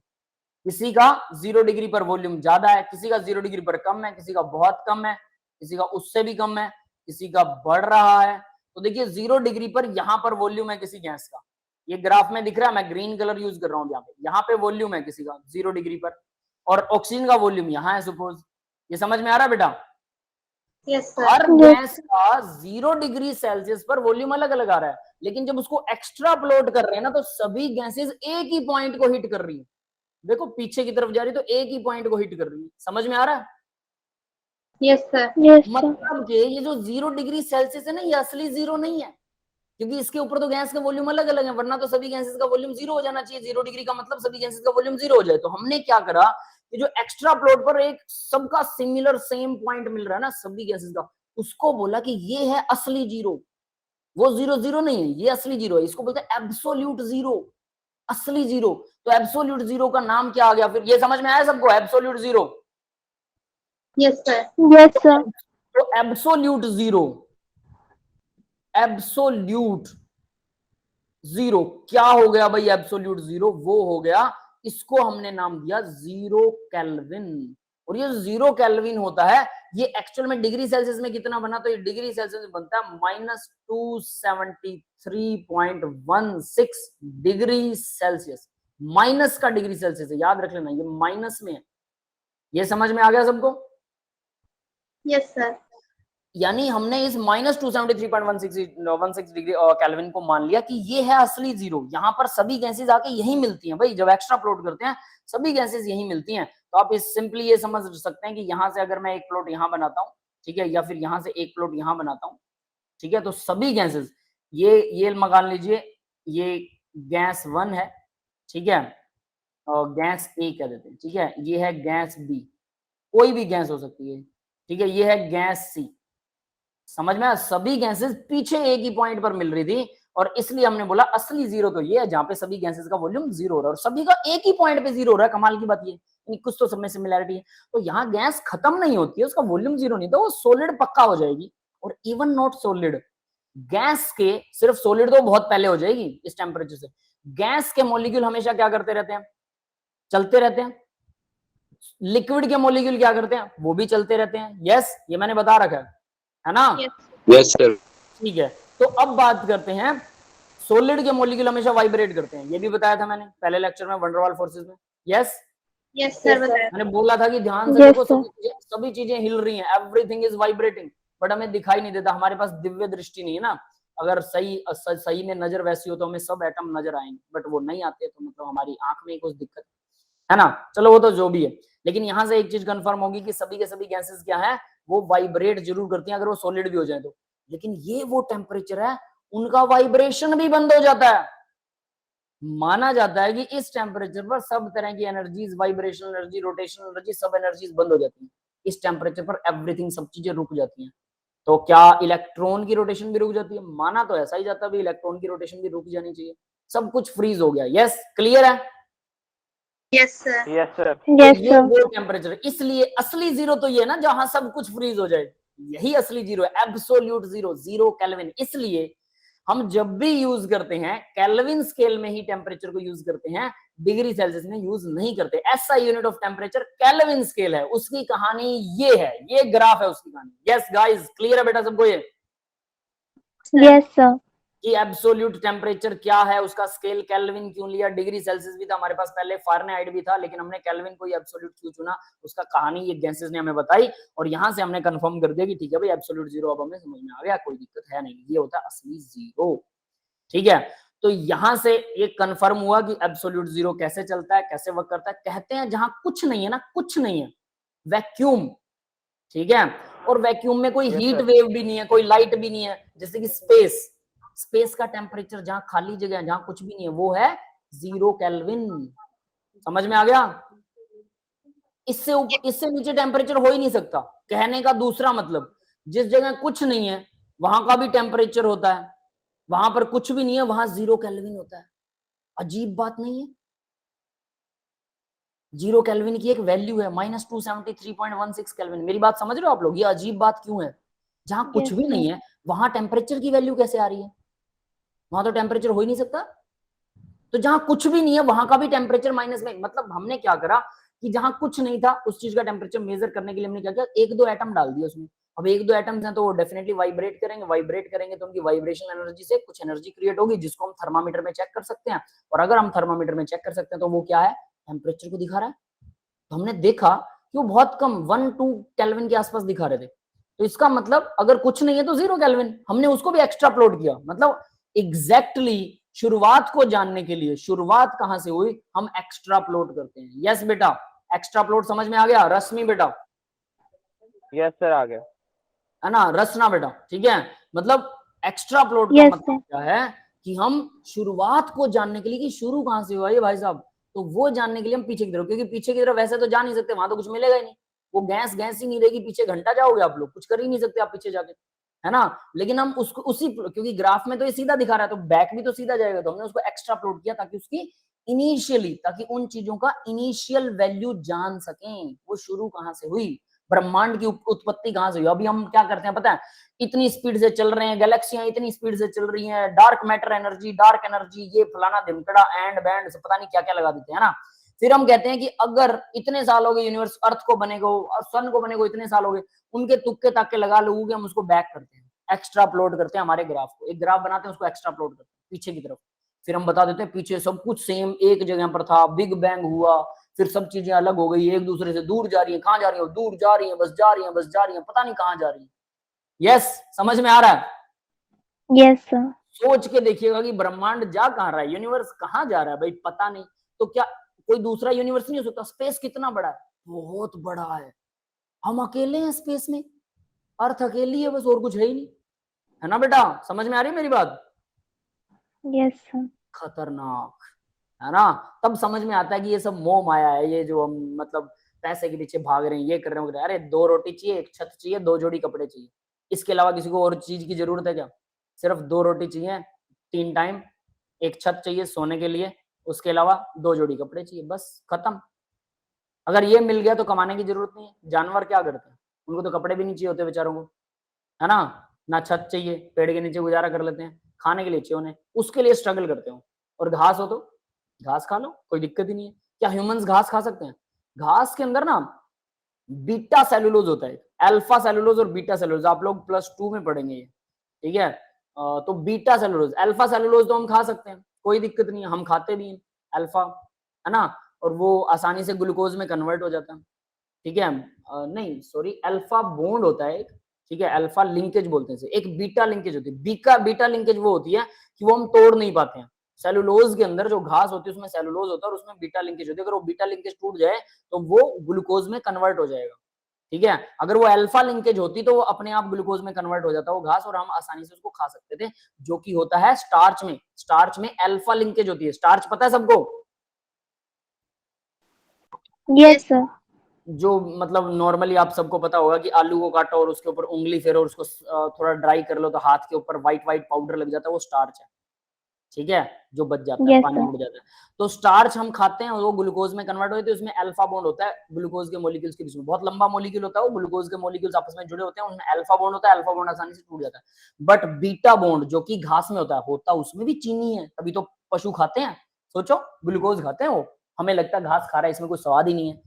किसी का 0 डिग्री पर वॉल्यूम ज्यादा है, किसी का 0 डिग्री पर कम है, किसी का बहुत कम है, किसी का उससे भी कम है, किसी का बढ़ रहा है। तो देखिए 0 डिग्री पर यहाँ पर वॉल्यूम है किसी गैस का, ये ग्राफ में दिख रहा है, मैं ग्रीन कलर यूज कर रहा हूँ यहाँ पे वॉल्यूम है किसी का 0 डिग्री पर, और ऑक्सीजन का वॉल्यूम यहाँ है सपोज। ये समझ में आ रहा है बेटा? यस हर सर। गैस का 0 डिग्री सेल्सियस पर वॉल्यूम अलग अलग आ रहा है, लेकिन जब उसको एक्स्ट्रा प्लॉट कर रहे हैं ना, तो सभी गैसेस एक ही पॉइंट को हिट कर रही है। देखो पीछे की तरफ जा रही है तो एक ही पॉइंट को हिट कर रही है, समझ में आ रहा है? Yes sir. Yes sir. मतलब कि ये जो 0 डिग्री सेल्सियस है ना, ये असली 0 नहीं है, क्योंकि इसके ऊपर तो गैस का वॉल्यूम अलग अलग है, वरना तो सभी गैसेस का वॉल्यूम 0 हो जाना चाहिए। 0 डिग्री का मतलब सभी गैसेस का वॉल्यूम 0 हो जाए। तो हमने क्या करा कि जो एक्स्ट्रा प्लॉट पर एक सबका सिमिलर सेम पॉइंट मिल रहा है ना सभी गैसेस का, उसको बोला कि ये है असली 0, वो 0 0 नहीं है, ये असली 0 है, इसको बोलते हैं एब्सोल्यूट 0, असली 0। तो एब्सोल्यूट 0 का नाम क्या आ गया फिर, ये समझ में आया सबको, absolute 0? Yes sir. Yes sir. तो एब्सोल्यूट 0, एब्सोल्यूट 0 क्या हो गया भाई, एब्सोल्यूट 0 वो हो गया, इसको हमने नाम दिया 0 केल्विन। और ये 0 केल्विन होता है, ये एक्चुअल में डिग्री सेल्सियस में कितना बना, तो ये डिग्री सेल्सियस में बनता है -273.16 डिग्री सेल्सियस। माइनस का डिग्री सेल्सियस है, याद रख लेना, ये माइनस में है। ये समझ में आ गया सबको? Yes sir. यानी हमने इस -273.16 डिग्री केल्विन को मान लिया कि ये है असली 0। यहाँ पर सभी गैसेस आके यही मिलती हैं भाई, जब एक्स्ट्रा प्लॉट करते हैं सभी गैसेस यही मिलती हैं। तो आप इस सिंपली ये समझ सकते हैं कि यहाँ से अगर मैं एक प्लॉट यहाँ बनाता हूँ, ठीक है, या फिर यहाँ से एक प्लॉट यहाँ बनाता हूँ, ठीक है, तो सभी गैसेस, ये मान लीजिए ये गैस 1 है, ठीक है, गैस ए कह देते हैं, ठीक है। ये है गैस बी, कोई भी गैस हो सकती है, ठीक है। ये है गैस सी, समझ में आया? सभी गैसेस पीछे एक ही पॉइंट पर मिल रही थी, और इसलिए हमने बोला असली जीरो तो ये है जहां पे सभी गैसेस का वॉल्यूम जीरो हो रहा है और सभी का एक ही पॉइंट पे जीरो हो रहा है। कमाल की बात ये, कुछ तो सब में सिमिलैरिटी है। तो यहाँ गैस खत्म नहीं होती है, उसका वॉल्यूम जीरो नहीं, तो वो सॉलिड पक्का हो जाएगी। और इवन नॉट सॉलिड, गैस के सिर्फ सॉलिड तो बहुत पहले हो जाएगी इस टेम्परेचर से। गैस के मॉलिक्यूल हमेशा क्या करते रहते हैं? चलते रहते हैं। लिक्विड के मॉलिक्यूल क्या करते हैं? वो भी चलते रहते हैं। यस, ये मैंने बता रखा है ना? Yes sir. ठीक है, तो अब बात करते हैं सॉलिड के मॉलिक्यूल हमेशा वाइब्रेट करते हैं, ये भी बताया था मैंने पहले लेक्चर में वंडरवाल फोर्सेस में। यस यस सर बताया। मैंने बोला था कि ध्यान से Yes, देखो, sir. सभी चीजें हिल रही हैं, एवरीथिंग इज वाइब्रेटिंग, बट हमें दिखाई नहीं देता, हमारे पास दिव्य दृष्टि नहीं है ना। अगर सही में नजर वैसी हो तो हमें सब एटम नजर आएंगे, बट वो नहीं आते, तो मतलब हमारी आंख में कुछ दिक्कत है ना। चलो वो तो जो भी है, लेकिन यहां से एक चीज कंफर्म होगी कि सभी के सभी गैसेस क्या है, वो वाइब्रेट जरूर करती हैं अगर वो सॉलिड भी हो जाए तो। लेकिन ये वो टेम्परेचर है उनका वाइब्रेशन भी बंद हो जाता है। माना जाता है कि इस टेम्परेचर पर सब तरह की energies, vibrational energy, rotational energy, सब एनर्जीज बंद हो जाती हैं। इस टेम्परेचर पर एवरीथिंग, सब चीजें रुक जाती हैं। तो क्या इलेक्ट्रॉन की रोटेशन भी रुक जाती है? माना तो ऐसा ही जाता है, इलेक्ट्रॉन की रोटेशन भी रुक जानी चाहिए। सब कुछ फ्रीज हो गया। यस, क्लियर है? Yes sir. Yes sir. Yes, ये sir. वो टेम्परेचर है, इसलिए असली जीरो तो ये है ना जहां सब कुछ फ्रीज हो जाए, यही असली जीरो है, एब्सोल्यूट जीरो, जीरो केल्विन। इसलिए हम जब भी यूज करते हैं केल्विन स्केल में ही टेम्परेचर को यूज करते हैं, डिग्री सेल्सियस में यूज नहीं करते। ऐसा unit of temperature kelvin scale है, उसकी कहानी ये है, ये ग्राफ है उसकी कहानी। यस गाइस, क्लियर है बेटा सबको ये Yes, sir. कि एब्सोल्यूट टेम्परेचर क्या है, उसका स्केल केल्विन क्यों लिया? डिग्री सेल्सियस भी था हमारे पास पहले, फारेनहाइट भी था, लेकिन हमने केल्विन को ही एब्सोल्यूट क्यों चुना, उसका कहानी ये गैसेस ने हमें बताई। और यहां से हमने कंफर्म कर दिया कि ठीक है भाई, एब्सोल्यूट जीरो अब हमें समझ में आ गया, कोई दिक्कत है नहीं, ये होता है असली जीरो। ठीक है, तो यहां से ये कंफर्म हुआ कि एब्सोल्यूट जीरो कैसे चलता है, कैसे वर्क करता है। कहते हैं जहां कुछ नहीं है ना, कुछ नहीं है, वैक्यूम, ठीक है। और वैक्यूम में कोई हीट वेव भी नहीं है, कोई लाइट भी नहीं है, जैसे कि स्पेस। स्पेस का टेम्परेचर जहां खाली जगह है, जहां कुछ भी नहीं है, वो है 0 केल्विन। समझ में आ गया? इससे नीचे टेम्परेचर हो ही नहीं सकता। कहने का दूसरा मतलब, जिस जगह कुछ नहीं है वहां का भी टेम्परेचर होता है, वहां पर कुछ भी नहीं है वहां 0 केल्विन होता है। अजीब बात नहीं है? 0 केल्विन की एक वैल्यू है -273.16 केल्विन। मेरी बात समझ रहे हो आप लोग? ये अजीब बात क्यों है? जहां कुछ Yes, भी sir. नहीं है वहां टेम्परेचर की वैल्यू कैसे आ रही है? वहां तो टेम्परेचर हो ही नहीं सकता। तो जहां कुछ भी नहीं है वहां का भी टेम्परेचर माइनस में, मतलब हमने क्या करा कि जहां कुछ नहीं था उस चीज का टेम्परेचर मेजर करने के लिए हमने क्या किया, एक दो एटम डाल दिया उसमें। अब एक दो एटम्स हैं तो वो डेफिनेटली वाइब्रेट करेंगे तो उनकी वाइब्रेशन एनर्जी से कुछ एनर्जी क्रिएट होगी, जिसको हम थर्मामीटर में चेक कर सकते हैं। और अगर हम थर्मामीटर में चेक कर सकते हैं तो वो क्या है, टेम्परेचर को दिखा रहा है। तो हमने देखा कि वो बहुत कम 1-2 केल्विन के आसपास दिखा रहे थे। तो इसका मतलब अगर कुछ नहीं है तो 0 केल्विन। हमने उसको भी एक्स्ट्रा प्लॉट किया, मतलब एग्जैक्टली शुरुआत को जानने के लिए, शुरुआत कहां से हुई, हम एक्स्ट्रा प्लॉट करते हैं। यस बेटा, एक्स्ट्रा प्लॉट समझ में आ गया? रश्मि बेटा, यस सर, आ गया। है ना? रचना बेटा, ठीक है। मतलब एक्स्ट्रा प्लॉट का Yes, मतलब sir. क्या है कि हम शुरुआत को जानने के लिए कि शुरू कहां से हुआ ये भाई साहब, तो वो जानने के लिए हम पीछे की तरफ, क्योंकि पीछे की तरफ वैसे तो जा नहीं सकते, वहां तो कुछ मिलेगा ही नहीं, वो गैस गैस ही नहीं रहेगी, पीछे घंटा जाओगे आप लोग, कुछ कर ही नहीं सकते आप पीछे जाके, है ना। लेकिन हम उसको उसी, क्योंकि ग्राफ में तो ये सीधा दिखा रहा है तो बैक भी तो सीधा जाएगा, तो हमने उसको एक्स्ट्रा प्लॉट किया ताकि उसकी इनिशियली, ताकि उन चीजों का इनिशियल वैल्यू जान सकें, वो शुरू कहां से हुई, ब्रह्मांड की उत्पत्ति कहां से हुई। अभी हम क्या करते हैं पता है, इतनी स्पीड से चल रहे हैं, गैलेक्सियां इतनी स्पीड से चल रही हैं, dark matter energy, dark energy, ये फलाना धिमकड़ा एंड बैंड से पता नहीं क्या क्या लगा देते हैं ना। फिर हम कहते हैं कि अगर इतने साल हो गए यूनिवर्स अर्थ को बने को और सन को बने को इतने साल हो गए, उनके तुक्के ताके लगा लोगे, हम उसको बैक करते हैं, एक्स्ट्रा प्लॉट करते हैं हमारे ग्राफ को, एक ग्राफ बनाते हैं उसको एक्स्ट्रा प्लॉट करते हैं पीछे की तरफ। फिर हम बता देते हैं पीछे सब कुछ सेम एक जगह पर था, बिग बैंग हुआ, फिर सब चीजें अलग हो गई, एक दूसरे से दूर जा रही है, कहां जा रही है, दूर जा रही है, बस जा रही है, बस जा रही है, पता नहीं कहां जा रही है। यस, समझ में आ रहा है? Yes, sir. सोच के देखिएगा कि ब्रह्मांड जा कहां रहा है, यूनिवर्स कहां जा रहा है भाई, पता नहीं। तो क्या कोई दूसरा यूनिवर्स नहीं हो सकता? स्पेस कितना बड़ा है, बहुत बड़ा है, हम अकेले हैं स्पेस में, अर्थ अकेली है बस, और कुछ है ही नहीं, है ना बेटा? समझ में आ रही है मेरी बात? Yes, sir. खतरनाक। है ना। तब समझ में आता है कि ये सब मोह माया है, ये जो हम मतलब पैसे के पीछे भाग रहे हैं, ये कर रहे हैं। अरे 2 रोटी चाहिए, 1 छत चाहिए, 2 जोड़ी कपड़े चाहिए, इसके अलावा किसी को और चीज की जरूरत है क्या? सिर्फ 2 रोटी चाहिए 3 टाइम, 1 छत चाहिए सोने के लिए, उसके अलावा 2 जोड़ी कपड़े चाहिए, बस खत्म। अगर ये मिल गया तो कमाने की जरूरत नहीं है। जानवर क्या करते हैं, उनको तो कपड़े भी नहीं चाहिए होते बेचारों को, है ना, ना छत चाहिए, पेड़ के नीचे गुजारा कर लेते हैं, खाने के लिए चाहिए उन्हें, उसके लिए स्ट्रगल करते हो। और घास हो तो घास खा लो, कोई दिक्कत ही नहीं है। क्या ह्यूमंस घास खा सकते हैं? घास के अंदर ना बीटा सेलुलोज होता है, अल्फा सेलुलोज और बीटा सेलुलोज, आप लोग +2 में पढ़ेंगे ये, ठीक है। तो बीटा सेलुलोज, अल्फा सेलुलोज तो हम खा सकते हैं, कोई दिक्कत नहीं है, हम खाते भी हैं अल्फा, है ना, और वो आसानी से ग्लूकोज में कन्वर्ट हो जाता है, ठीक है। नहीं सॉरी, अल्फा बॉन्ड होता है एक, ठीक है, अल्फा लिंकेज बोलते हैं इसे, एक बीटा लिंकेज होती है। बीटा लिंकेज वो होती है कि वो हम तोड़ नहीं पाते हैं। सेलुलोज के अंदर जो घास होती है उसमें सेलुलोज होता है और उसमें बीटा लिंकेज होती है। अगर वो बीटा लिंकेज टूट जाए तो वो ग्लूकोज में कन्वर्ट हो जाएगा, ठीक है। अगर वो अल्फा लिंकेज होती तो वो अपने आप ग्लूकोज में कन्वर्ट हो जाता वो घास, और हम आसानी से उसको खा सकते थे, जो कि होता है स्टार्च में। स्टार्च में अल्फा लिंकेज होती है। स्टार्च पता है सबको? Yes sir. जो मतलब नॉर्मली आप सबको पता होगा कि आलू को काटो और उसके ऊपर उंगली फेरो और उसको थोड़ा ड्राई कर लो तो हाथ के ऊपर व्हाइट व्हाइट पाउडर लग जाता है, वो स्टार्च है, ठीक है, जो बच जाता है, यस पानी सर। में उड़ जाता है। तो स्टार्च हम खाते हैं और वो ग्लूकोज में कन्वर्ट होते हैं, उसमें अल्फा बॉन्ड होता है ग्लूकोज के मॉलिक्यूल्स के बीच में, बहुत लंबा मॉलिक्यूल होता है वो, ग्लूकोज के मॉलिक्यूल्स आपस में जुड़े होते हैं, उसमें अल्फा बॉन्ड होता है, अल्फा बॉन्ड आसानी से टूट जाता है। बट बीटा बॉन्ड जो कि घास में होता है उसमें भी चीनी है, तभी तो पशु खाते हैं। सोचो, ग्लूकोज खाते हैं वो, हमें लगता है घास खा रहा है, इसमें कोई स्वाद ही नहीं है,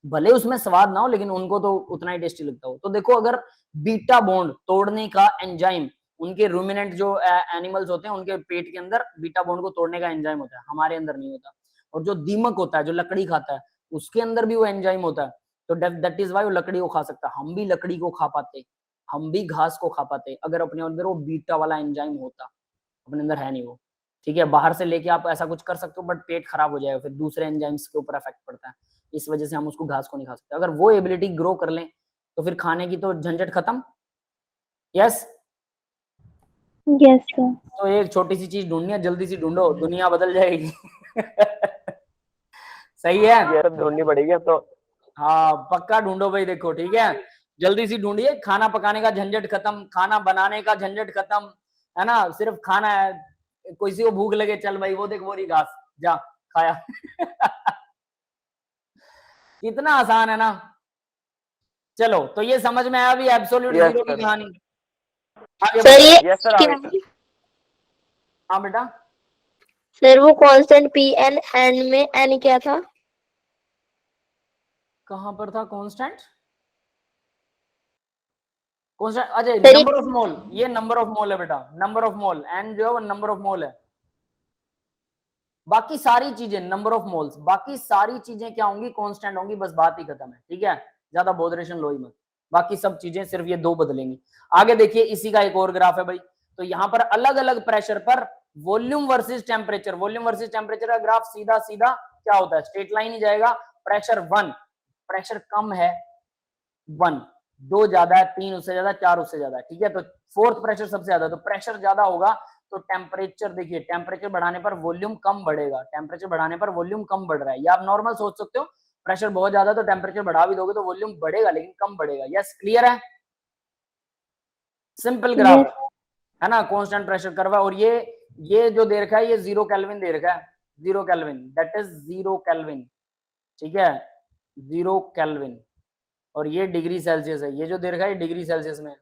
भले उसमें स्वाद ना हो लेकिन उनको तो उतना ही टेस्टी लगता हो। तो देखो, अगर बीटा बॉन्ड तोड़ने का एंजाइम, उनके रूमिनेंट जो एनिमल्स होते हैं उनके पेट के अंदर बीटा बॉन्ड को तोड़ने का एंजाइम होता है, हमारे अंदर नहीं होता। और जो दीमक होता है, जो लकड़ी खाता है, उसके अंदर भी वो एंजाइम होता है। तो दैट इज वाई वो लकड़ी को खा सकता है। हम भी लकड़ी को खा पाते, हम भी घास को खा पाते, अगर अपने अंदर वो बीटा वाला एंजाइम होता। अपने अंदर है नहीं वो, ठीक है। बाहर से लेके आप ऐसा कुछ कर सकते हो बट पेट खराब हो जाएगा, फिर दूसरे एंजाइम्स के ऊपर इफेक्ट पड़ता है, इस वजह से हम उसको घास को नहीं खा सकते। अगर वो एबिलिटी ग्रो कर लें तो फिर खाने की तो झंझट खत्म। यस। Yes sir. तो एक छोटी सी चीज ढूंढनी है, जल्दी से ढूंढो, दुनिया बदल जाएगी। सही है, ये सब ढूंढनी पड़ेगी अब तो। हाँ पक्का ढूंढो भाई, देखो ठीक है, जल्दी से ढूंढिए। खाना पकाने का झंझट खत्म, खाना बनाने का झंझट खत्म, है ना, सिर्फ खाना है। किसी को भूख लगे, चल भाई वो देख वो रही घास, जा खाया। कितना आसान है ना। चलो, तो ये समझ में आया भी एब्सोल्यूट Yes, जीरो की sir. कहानी। आगे सर बढ़ो। ये Yes, sir, क्या आगे। है? हाँ बेटा, सर वो कांस्टेंट पी एन एन में एन क्या था? कहां पर था constant? Constant, Ajay sir number of मोल, ये नंबर ऑफ मोल है बेटा, नंबर ऑफ मोल, एन जो है वो नंबर ऑफ मोल है। बाकी सारी चीजें नंबर ऑफ मोल्स, बाकी सारी चीजें क्या होंगी? कांस्टेंट होंगी, बस बात ही खत्म है, ठीक है। ज्यादा बोधरेशन लो ही मत, बाकी सब चीजें सिर्फ ये 2 बदलेंगी। आगे देखिए, इसी का एक और ग्राफ है भाई। तो यहां पर अलग अलग प्रेशर पर volume versus temperature, volume versus temperature का ग्राफ सीधा सीधा क्या होता है? स्ट्रेट लाइन ही जाएगा। प्रेशर 1, प्रेशर कम है 1, 2 ज्यादा है, 3 उससे ज्यादा, 4 उससे ज्यादा है, ठीक है। तो फोर्थ प्रेशर सबसे ज्यादा, तो प्रेशर ज्यादा होगा तो टेम्परेचर, देखिए टेम्परेचर बढ़ाने पर वॉल्यूम कम बढ़ेगा, टेम्परेचर बढ़ाने पर वॉल्यूम कम बढ़ रहा है। या आप नॉर्मल सोच सकते हो, प्रेशर बहुत ज्यादा तो टेम्परेचर बढ़ा भी दोगे तो वॉल्यूम बढ़ेगा लेकिन कम बढ़ेगा। यस, क्लियर है, सिंपल ग्राफ है ना, कांस्टेंट प्रेशर कर्व है। और ये जो दे रखा है ये 0 केल्विन दे रखा है, 0 केल्विन, दैट इज 0 केल्विन, ठीक है, 0 केल्विन। और ये डिग्री सेल्सियस है, ये जो दे रखा है डिग्री सेल्सियस में,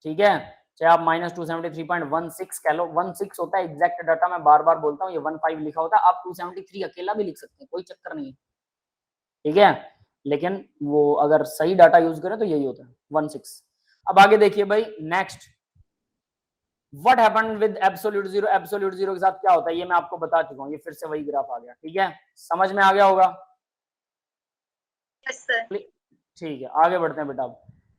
ठीक है। चाहे आप -273.16 कह लो, 16 होता है एग्जैक्ट डाटा, मैं बार बार बोलता हूँ, ये 15 लिखा होता है, आप 273 अकेला भी लिख सकते हैं, कोई चक्कर नहीं है, ठीक है। लेकिन वो अगर सही डाटा यूज करें तो यही होता है 16। अब आगे देखिए भाई, next what happened with absolute zero. Absolute zero के साथ क्या होता है ये मैं आपको बता चुका हूँ, ये फिर से वही ग्राफ आ गया, ठीक है, समझ में आ गया होगा। Yes sir. ठीक है, आगे बढ़ते हैं बेटा।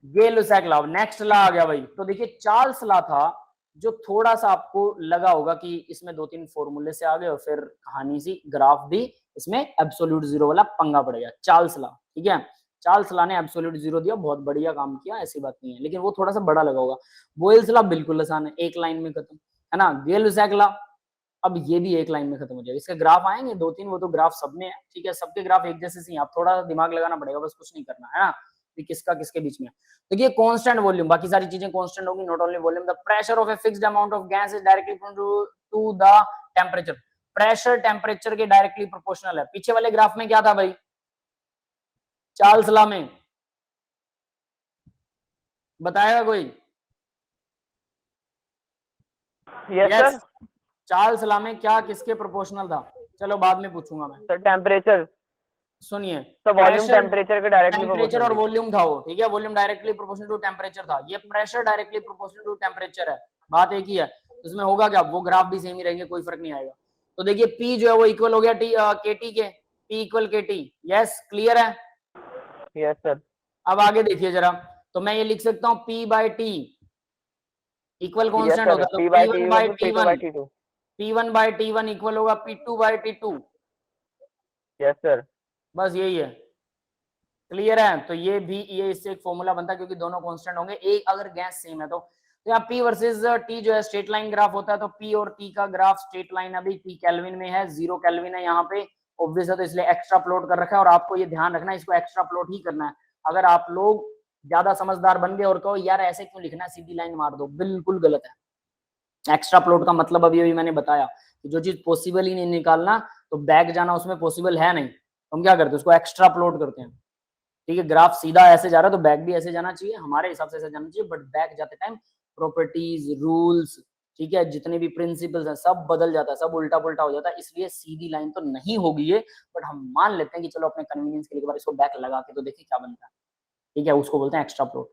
ये लुसैक लॉ, नेक्स्ट लॉ आ गया भाई। तो देखिए, चार्ल्स लॉ था जो थोड़ा सा आपको लगा होगा कि इसमें 2-3 फॉर्मूले से आ गए और फिर कहानी सी, ग्राफ भी इसमें एब्सोल्यूट जीरो वाला पंगा पड़ गया। चार्ल्स लॉ, ठीक है, चार्ल्स लॉ ने एब्सोल्यूट जीरो दिया, बहुत बढ़िया काम किया, ऐसी बात नहीं है, लेकिन वो थोड़ा सा बड़ा लगा होगा। बोयल्स लॉ बिल्कुल आसान है, एक लाइन में खत्म, है ना। ये लुसैक लॉ, अब ये भी एक लाइन में खत्म हो जाएगा। इसके ग्राफ आएंगे 2-3, वो तो ग्राफ सब में है, ठीक है, सबके ग्राफ एक जैसे ही, आप थोड़ा दिमाग लगाना पड़ेगा, बस कुछ नहीं करना है ना, कि किसका किसके बीच में। देखिए कांस्टेंट वॉल्यूम, बाकी सारी चीजें कांस्टेंट होगी, not only volume. The pressure of a fixed amount of gas is directly to the temperature. Pressure temperature के डायरेक्टली प्रोपोर्शनल है। पीछे वाले ग्राफ में क्या था भाई, चार्ल्स लॉ में बताएगा कोई? Yes sir. चार्ल्स लॉ में क्या किसके प्रोपोर्शनल था? चलो बाद में पूछूंगा मैं। सर टेम्परेचर, सुनिए, तो वॉल्यूम टेम्परेचर के डायरेक्टली टेम्परेचर और प्रोपोर्शनल। वॉल्यूम था वो, ठीक है, volume directly proportional to temperature था, ये pressure directly proportional to temperature है, बात एक ही है। इसमें होगा क्या, वो ग्राफ भी सेम ही रहेंगे, कोई फर्क नहीं आएगा। तो देखिए P जो है वो इक्वल हो गया KT के, P equal KT, yes clear है? Yes sir. अब आगे देखिए जरा, तो मैं ये लिख सकता हूँ P/T इक्वल कॉन्स्टेंट होगा, तो P1/T1, P1/T1 इक्वल होगा P2/T2। Yes sir. बस यही है, क्लियर है? तो ये इससे एक फॉर्मूला बनता है, क्योंकि दोनों कांस्टेंट होंगे, एक अगर गैस सेम है तो यहाँ P वर्सेस T जो है स्ट्रेट लाइन ग्राफ होता है, तो P और T का ग्राफ स्ट्रेट लाइन, अभी T केल्विन में है, 0 केल्विन है यहाँ पे, ऑब्वियस है, तो इसलिए एक्स्ट्रा प्लॉट कर रखा है। और आपको ये ध्यान रखना है, इसको एक्स्ट्रा प्लॉट ही करना है। अगर आप लोग ज्यादा समझदार बन गए और कहो यार ऐसे क्यों लिखना है, सीधी लाइन मार दो, बिल्कुल गलत है। एक्स्ट्रा प्लॉट का मतलब अभी मैंने बताया कि जो चीज पॉसिबल ही नहीं निकालना, तो बैक जाना उसमें पॉसिबल है नहीं, हम क्या करते हैं, उसको एक्स्ट्रा प्लॉट करते हैं, ठीक है। ग्राफ सीधा ऐसे जा रहा है तो बैक भी ऐसे जाना चाहिए, हमारे हिसाब से ऐसे जाना चाहिए, बट बैक जाते टाइम प्रॉपर्टीज, रूल्स, ठीक है, जितने भी प्रिंसिपल्स हैं सब बदल जाता है, सब उल्टा पुल्टा हो जाता है, इसलिए सीधी लाइन तो नहीं होगी ये, बट हम मान लेते हैं कि चलो अपने कन्वीनियंस के लिए एक बार इसको बैक लगा के तो देखिए क्या बनता है, ठीक है, उसको बोलते हैं एक्स्ट्रा प्लॉट,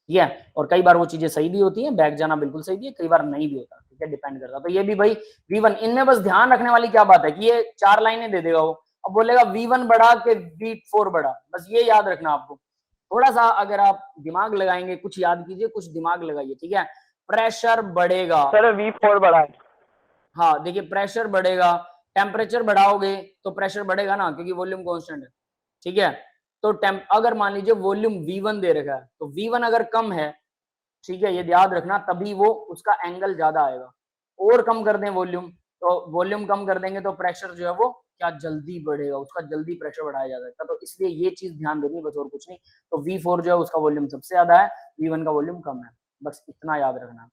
ठीक है। और कई बार वो चीजें सही भी होती है, बैक जाना बिल्कुल सही भी है, कई बार नहीं भी होता, ठीक है, डिपेंड करता। तो ये भी भाई V1, इनमें बस ध्यान रखने वाली क्या बात है कि ये 4 लाइनें दे देगा वो, अब बोलेगा V1 बढ़ा के V4 बढ़ा, बस ये याद रखना आपको। थोड़ा सा अगर आप दिमाग लगाएंगे, कुछ याद कीजिए, कुछ दिमाग लगाइए, ठीक है। प्रेशर बढ़ेगा सर V4 बढ़ा है। हाँ देखिए, प्रेशर बढ़ेगा, टेम्परेचर बढ़ाओगे तो प्रेशर बढ़ेगा ना, क्योंकि वॉल्यूम कांस्टेंट है, ठीक है। तो अगर मान लीजिए वॉल्यूम V1 दे रखा है, तो V1 अगर कम है, ठीक है, ये याद रखना, तभी वो उसका एंगल ज्यादा आएगा। और कम कर दें वॉल्यूम, तो वॉल्यूम कम कर देंगे तो प्रेशर जो है वो क्या जल्दी बढ़ेगा, उसका जल्दी प्रेशर बढ़ाया जा सकता है, तो इसलिए ये चीज ध्यान देनी, बस और कुछ नहीं। तो V4 जो है उसका वॉल्यूम सबसे ज्यादा है, V1 का वॉल्यूम कम है, बस इतना याद रखना।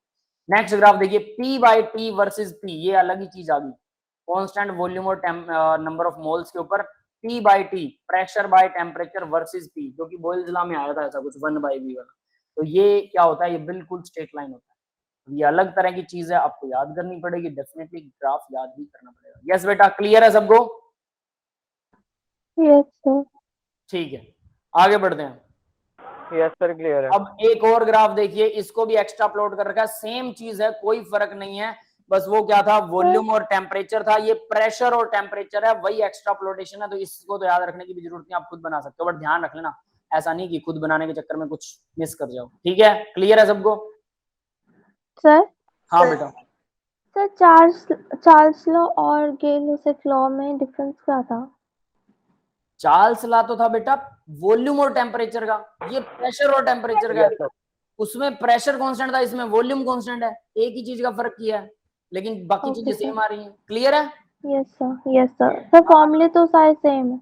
नेक्स्ट ग्राफ देखिए, P/T वर्सेस P, ये अलग ही चीज आ गई, कांस्टेंट वॉल्यूम और नंबर ऑफ मोल्स के ऊपर P/T, pressure by temperature versus P, जो कि बॉयल्स लॉ में आया था ऐसा कुछ 1/V वाला। तो ये क्या होता है, ये बिल्कुल स्ट्रेट लाइन होता है, ये अलग तरह की चीज है, आपको याद करनी पड़ेगी, डेफिनेटली ग्राफ याद ही करना पड़ेगा। यस बेटा, क्लियर है सबको? Yes sir. ठीक है, आगे बढ़ते हैं। यस सर क्लियर है। अब एक और ग्राफ देखिए, इसको भी एक्स्ट्रा प्लॉट कर रखा है, सेम चीज है, कोई फर्क नहीं है, बस वो क्या था, वॉल्यूम और टेम्परेचर था, ये प्रेशर और टेम्परेचर है, वही एक्स्ट्रा प्लॉटेशन है, तो इसको तो याद रखने की भी जरूरत नहीं, आप खुद बना सकते हो, बट ध्यान रख लेना ऐसा नहीं कि खुद बनाने के चक्कर में कुछ मिस कर जाओ, ठीक है, क्लियर है सबको? सर हाँ बेटा। सर चार्ल्स लॉ और गेल-ल्यूसेफ लॉ में डिफरेंस क्या था? चार्ल्स लॉ तो था बेटा वॉल्यूम और टेम्परेचर का, ये प्रेशर और टेम्परेचर का है, उसमें प्रेशर कांस्टेंट था, इसमें वॉल्यूम कांस्टेंट है, एक ही चीज का फर्क किया है, लेकिन बाकी चीजें सेम आ रही हैं, क्लियर है? Yes sir. सर फॉर्मूले तो सारे सेम है।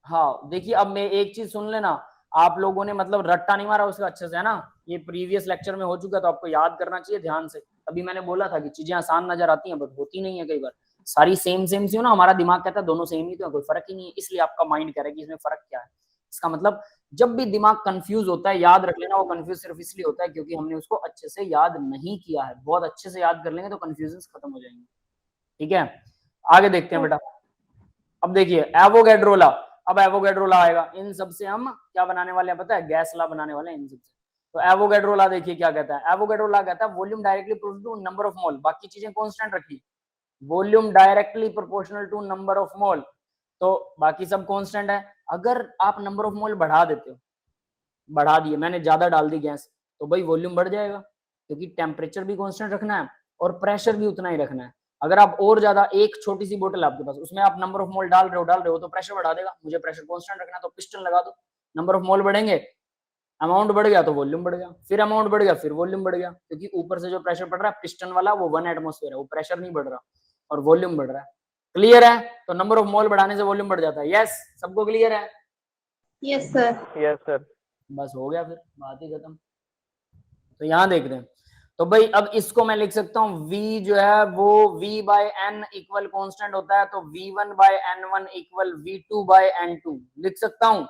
हाँ देखिए, अब मैं एक चीज सुन लेना, आप लोगों ने मतलब रट्टा नहीं मारा उसका अच्छे से, है ना, ये प्रीवियस लेक्चर में हो चुका, तो आपको याद करना चाहिए ध्यान से। अभी मैंने बोला था कि चीजें आसान नजर आती हैं, बट होती नहीं है, कई बार सारी सेम सी हो ना, हमारा दिमाग कहता है दोनों सेम ही तो है, कोई फर्क ही नहीं है, इसलिए आपका माइंड कह रहा है कि इसमें फर्क क्या है। इसका मतलब जब भी दिमाग कंफ्यूज होता है, याद रख लेना, वो कंफ्यूज सिर्फ इसलिए होता है क्योंकि हमने उसको अच्छे से याद नहीं किया है। बहुत अच्छे से याद कर लेंगे तो कंफ्यूजन खत्म हो जाएंगे, ठीक है। आगे देखते हैं बेटा। अब देखिए एवोगैड्रो लॉ, अब एवोगैड्रो लॉ आएगा, इन सब से हम क्या बनाने वाले हैं पता है, गैस लॉ बनाने वाले हैं इन सब से। तो एवोगैड्रो लॉ देखिए क्या कहता है, एवोगैड्रो लॉ कहता है volume directly proportional to number of mole, बाकी चीजें कांस्टेंट रखी, volume directly proportional to number of mole, तो बाकी सब कांस्टेंट है। अगर आप नंबर ऑफ मोल बढ़ा देते हो, बढ़ा दिए, मैंने ज्यादा डाल दी गैस, तो भाई वॉल्यूम बढ़ जाएगा, क्योंकि टेम्परेचर भी कांस्टेंट रखना है और प्रेशर भी उतना ही रखना है। अगर आप और ज्यादा, एक छोटी सी बोतल आपके पास, उसमें आप नंबर ऑफ मोल डाल रहे हो तो प्रेशर बढ़ा देगा, मुझे प्रेशर कांस्टेंट रखना है तो पिस्टन लगा दो, नंबर ऑफ मोल बढ़ेंगे, अमाउंट बढ़ गया तो वॉल्यूम बढ़ गया, फिर अमाउंट बढ़ गया, फिर वॉल्यूम बढ़ गया, क्योंकि ऊपर से जो प्रेशर पड़ रहा है पिस्टन वाला वो 1 एटमॉस्फेयर है, वो प्रेशर नहीं बढ़ रहा। और वॉल्यूम बढ़ रहा है। क्लियर है? तो नंबर ऑफ मोल बढ़ाने से वॉल्यूम बढ़ जाता है। यस, सबको क्लियर है? Yes sir. Yes sir. बस हो गया, फिर बात ही खत्म। तो यहां देख रहे हैं, तो भाई अब इसको मैं लिख सकता हूं, v जो है वो v by n equal constant होता है, तो v1 bye n1 equal v2 bye n2 लिख सकता हूं।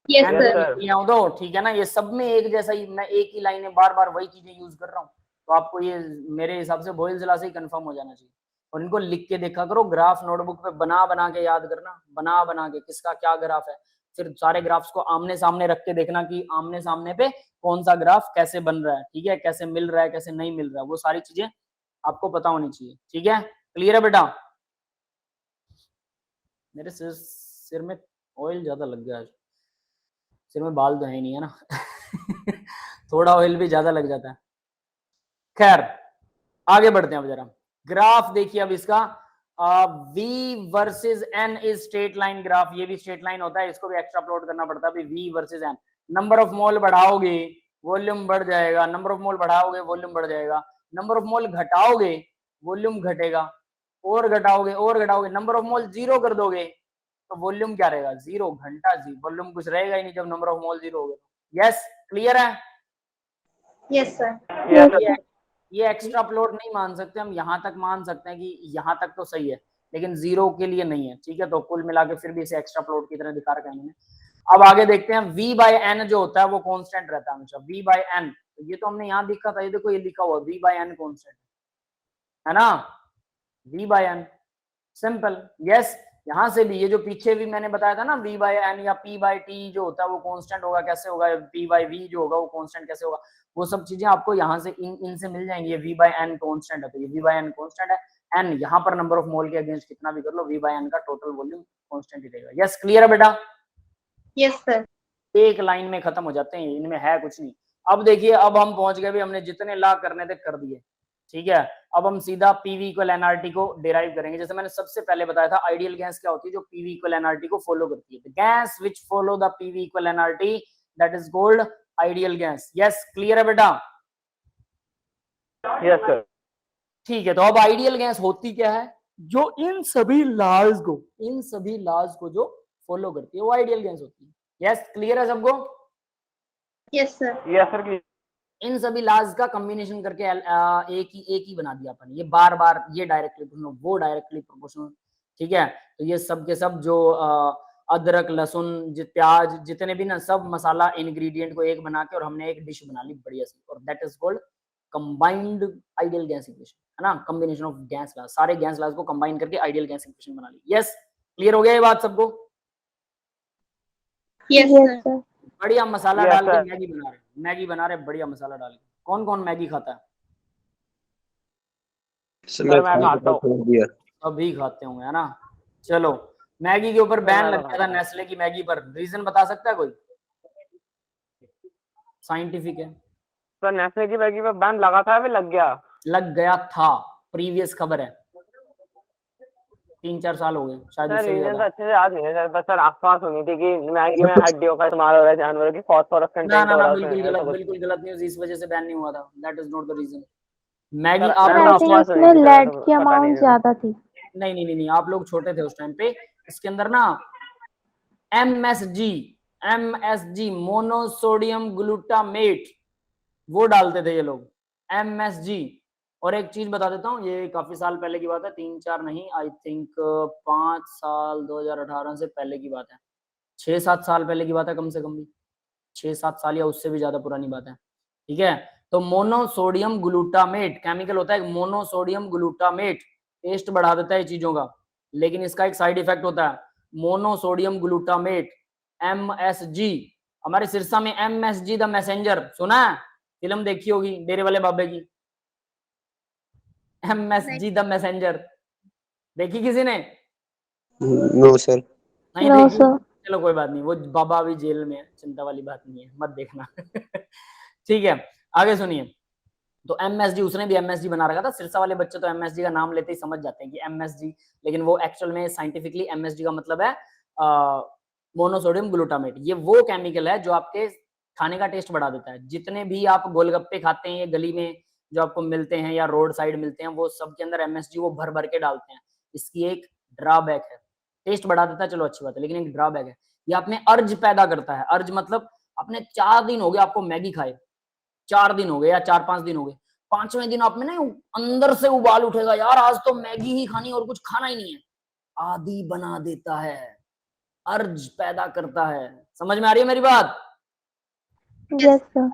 Yes Yes, sir. sir. लिख दो, ठीक है ना? ये सब में एक जैसा ही, मैं एक ही लाइन में बार बार वही चीजें यूज कर रहा हूँ, तो आपको ये मेरे हिसाब से बोयल्स लॉ से ही कंफर्म हो जाना चाहिए। और इनको लिख के देखा करो, ग्राफ नोटबुक पे बना बना के याद करना, बना बना के किसका क्या ग्राफ है, फिर सारे ग्राफ्स को आमने सामने रख के देखना कि आमने सामने पे कौन सा ग्राफ कैसे बन रहा है, ठीक है, कैसे मिल रहा है, कैसे नहीं मिल रहा है, वो सारी चीजें आपको पता होनी चाहिए। ठीक है, क्लियर है बेटा? मेरे सिर में ऑयल ज्यादा लग गया आज, सिर में बाल तो है नहीं है ना थोड़ा ऑयल भी ज्यादा लग जाता है। खैर आगे बढ़ते हैं अब जरा। ग्राफ देखिए अब इसका, v versus n is straight line graph, ये भी स्ट्रेट लाइन होता है, इसको भी एक्स्ट्रा प्लॉट करना पड़ता है। v versus n, number of mole बढ़ाओगे वॉल्यूम बढ़ जाएगा, नंबर ऑफ मोल बढ़ाओगे वॉल्यूम बढ़ जाएगा, नंबर ऑफ मोल घटाओगे वॉल्यूम घटेगा, और घटाओगे, नंबर ऑफ मोल जीरो कर दोगे तो वॉल्यूम क्या रहेगा, जीरो, घंटा जी, वॉल्यूम कुछ रहेगा ही नहीं जब नंबर ऑफ मोल जीरो होगा। यस, क्लियर है? Yes sir. Yes, ये एक्स्ट्रा प्लॉट नहीं मान सकते हम, यहाँ तक मान सकते हैं कि यहाँ तक तो सही है, लेकिन जीरो के लिए नहीं है, ठीक है? तो कुल मिला के फिर भी इसे एक्स्ट्रा प्लॉट की तरह दिखा रखा है मैंने। अब आगे देखते हैं, v बाय n जो होता है वो कांस्टेंट रहता है हमेशा, v बाय n, तो ये तो हमने यहाँ लिखा था, ये देखो ये लिखा हुआ v बाय n कांस्टेंट है ना, v by n simple. Yes, यहाँ से भी ये जो पीछे भी मैंने बताया था ना, v बाय n या p बाय t जो होता है वो कांस्टेंट होगा, कैसे होगा, p बाय v जो होगा वो कांस्टेंट कैसे होगा, वो सब चीजें आपको यहाँ से इनसे मिल जाएंगी। ये v बाय n कांस्टेंट है, तो ये v बाय n कांस्टेंट है, n यहाँ पर नंबर ऑफ मोल के अगेंस्ट कितना भी कर लो, v बाय n का टोटल वॉल्यूम कांस्टेंट ही रहेगा। यस, क्लियर है बेटा? Yes sir. एक लाइन में खत्म हो जाते हैं, इनमें है कुछ नहीं। अब देखिए, अब हम पहुंच गए भी, हमने जितने ला करने थे कर दिए, ठीक है? अब हम सीधा पीवी इक्वल एनआरटी को डिराइव करेंगे। जैसे मैंने सबसे पहले बताया था, आइडियल गैस क्या होती है, जो पीवी इक्वल एनआरटी को फॉलो करती है। Gas which follow the PV equal NRT, that is called ideal gas. Yes, clear है बेटा? yes sir. ठीक है, तो अब आइडियल गैस होती क्या है, जो इन सभी लॉज को जो फॉलो करती है वो आइडियल गैस होती है। यस, क्लियर है सबको? Yes sir. Yes sir. इन सभी लॉज का कॉम्बिनेशन करके एक ही बना दिया अपन, ये बार बार ये डायरेक्टली प्रोपोर्शनल, वो डायरेक्टली प्रोपोर्शनल, ठीक है? तो ये सब के सब जो अदरक, लहसुन, प्याज, जितने भी ना सब मसाला इंग्रेडिएंट को एक बना के और हमने एक डिश बना ली बढ़िया सी, और that is called combined ideal gas equation, है ना? कॉम्बिनेशन ऑफ गैस लॉज, सारे गैस लॉज को कंबाइन करके आइडियल गैस इक्वेशन बना ली। यस, क्लियर हो गया ये बात सबको? Yes yes sir. सर। बढ़िया मसाला Yes, डाल के sir. मैगी बना रहे बढ़िया मसाला डाल के। कौन कौन मैगी खाता है? मैं खाता हूँ। अभी खाते होंगे, है ना? चलो, मैगी के ऊपर बैन मैं लग गया था, नेस्ले की मैगी पर, रीजन बता सकता है कोई? साइंटिफिक है, सर नेस्ले की मैगी पे बैन लगा था, अभी लग गया था, प्रीवियस खबर है, 3-4 साल हो गए शायद, सर। उससे भी रीजन तो ज्यादा। अच्छे से याद नहीं है सर, बस सर आसपास सुनी थी कि मैगी में हड्डियों का इस्तेमाल हो रहा है, जानवरों की फॉस्फोरस ना कंटेंट ना हो ना, रहा बिल्कुल गलत न्यूज, इस वजह से बैन नहीं हुआ था, that is not the reason. Maggi sir, आप सर मैंने आई लोग, थिंक अफवाह सुनी उसमें थी, लेड तो की पता अमाउंट नहीं। ज्यादा थी। नहीं, आप लोग छोटे थे उस टाइम पे, इसके अंदर ना एमएसजी मोनोसोडियम ग्लूटामेट वो डालते थे ये लोग, एमएसजी। और एक चीज बता देता हूँ, ये काफी साल पहले की बात है, 3-4 नहीं, आई थिंक 5 साल, 2018 से पहले की बात है, 6-7 साल पहले की बात है, कम से कम भी 6-7 साल या उससे भी ज्यादा पुरानी बात है, ठीक है? तो मोनोसोडियम ग्लूटामेट केमिकल होता है, मोनोसोडियम ग्लूटामेट टेस्ट बढ़ा देता है चीजों का, लेकिन इसका एक साइड इफेक्ट होता है, मोनोसोडियम ग्लूटामेट, एमएसजी। हमारे सिरसा में एमएसजी द मैसेंजर सुना है? फिल्म देखी होगी डेरे वाले बाबे की, एमएसजी द मैसेंजर, देखी किसी ने? No sir. नहीं नो देखी? सर। चलो कोई बात नहीं, वो बाबा अभी जेल में है, चिंता वाली बात नहीं है, मत देखना ठीक है, आगे सुनिए। तो एमएसजी, उसने भी एमएसजी बना रखा था, सिरसा वाले बच्चे तो एमएसजी का नाम लेते ही समझ जाते हैं कि एमएसजी, लेकिन वो एक्चुअल में साइंटिफिकली एमएसजी का मतलब है मोनोसोडियम ग्लूटामेट। ये वो केमिकल है जो आपके खाने का टेस्ट बढ़ा देता है। जितने भी आप गोलगप्पे खाते हैं, ये गली में जो आपको मिलते हैं या रोड साइड मिलते हैं, वो सब के अंदर एमएसजी वो भर भर के डालते हैं। इसकी एक ड्रॉबैक है, टेस्ट बढ़ा देता है, चलो अच्छी बात है, लेकिन एक ड्रॉबैक है, ये आप में अर्ज पैदा करता है। अर्ज मतलब आपने 4 दिन हो गए आपको मैगी खाए, 4 दिन हो गए या 4-5 दिन हो गए, 5वें दिन आप में ना अंदर से उबाल उठेगा, यार आज तो मैगी ही खानी और कुछ खाना ही नहीं है। आदी बना देता है, अर्ज पैदा करता है। समझ में आ रही है मेरी बात? Yes sir.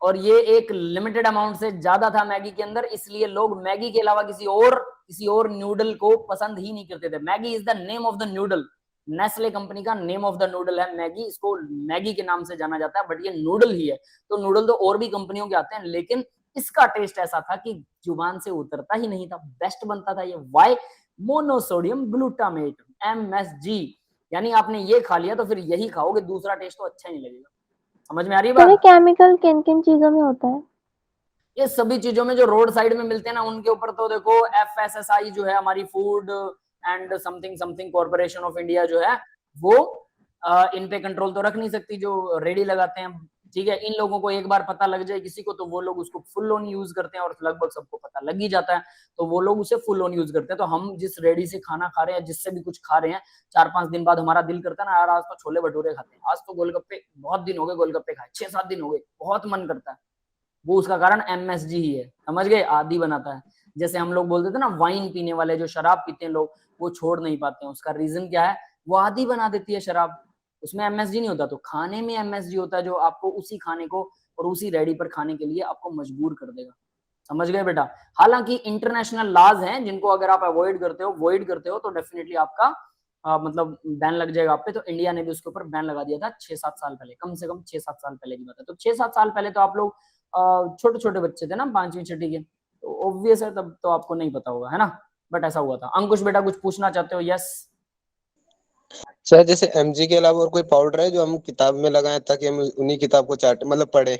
और ये एक लिमिटेड अमाउंट से ज्यादा था मैगी के अंदर, इसलिए लोग मैगी के अलावा किसी और नूडल को पसंद ही नहीं करते थे। Maggi is the name of the noodle, Nestle company का नेम ऑफ द नूडल है मैगी, इसको मैगी के नाम से जाना जाता है, बट ये नूडल ही है। तो नूडल तो और भी कंपनियों के आते हैं, लेकिन इसका टेस्ट ऐसा था कि जुबान से उतरता ही नहीं था, बेस्ट बनता था ये। वाई? Monosodium glutamate, MSG। यानी आपने ये खा लिया तो फिर यही खाओगे, दूसरा टेस्ट तो अच्छा ही नहीं लगेगा। समझ में आ रही है सर ये बात? केमिकल किन किन चीजों में होता है? ये सभी चीजों में जो रोड साइड में मिलते हैं ना, उनके ऊपर तो देखो FSSAI जो है, हमारी food and something something corporation of India जो है, वो इन पे कंट्रोल तो रख नहीं सकती, जो रेडी लगाते हैं। ठीक है, इन लोगों को एक बार पता लग जाए किसी को, तो वो लोग उसको फुल ऑन यूज करते हैं, और लगभग सबको पता लग ही जाता है, तो वो लोग उसे फुल ऑन यूज करते हैं। तो हम जिस रेडी से खाना खा रहे हैं, जिससे भी कुछ खा रहे हैं, 4-5 दिन बाद हमारा दिल करता है ना, यार आज तो छोले भटूरे खाते हैं, आज तो गोलगप्पे, बहुत दिन हो गए गोलगप्पे खाए, 6-7 दिन हो गए, बहुत मन करता है। वो उसका कारण MSG ही है, समझ गए? आदी बनाता है। जैसे हम लोग बोलते थे ना, वाइन पीने वाले, जो शराब पीते हैं लोग, वो छोड़ नहीं पाते हैं, उसका रीजन क्या है? वो आदी बना देती है शराब, उसमें MSG नहीं होता। तो खाने में MSG होता है, जो आपको उसी खाने को और उसी रेडी पर खाने के लिए आपको मजबूर कर देगा। समझ गए बेटा? हालांकि इंटरनेशनल लॉज हैं, जिनको अगर आप अवॉइड करते हो तो डेफिनेटली आपका मतलब बैन लग जाएगा आप पे। तो इंडिया ने भी उसके ऊपर बैन लगा दिया था 6-7 साल पहले, कम से कम 6-7 साल पहले की बात है। तो 6-7 साल पहले तो आप लोग छोटे छोटे बच्चे थे ना, 5वीं 6वीं के, तो ऑब्वियस है तब तो आपको नहीं पता होगा, है ना? बट ऐसा हुआ था। अंकुश बेटा कुछ पूछना चाहते हो? यस। सर जैसे MG के अलावा और कोई पाउडर है जो हम किताब में लगाएं ताकि हम उन्हीं किताब को चाट मतलब पढ़े?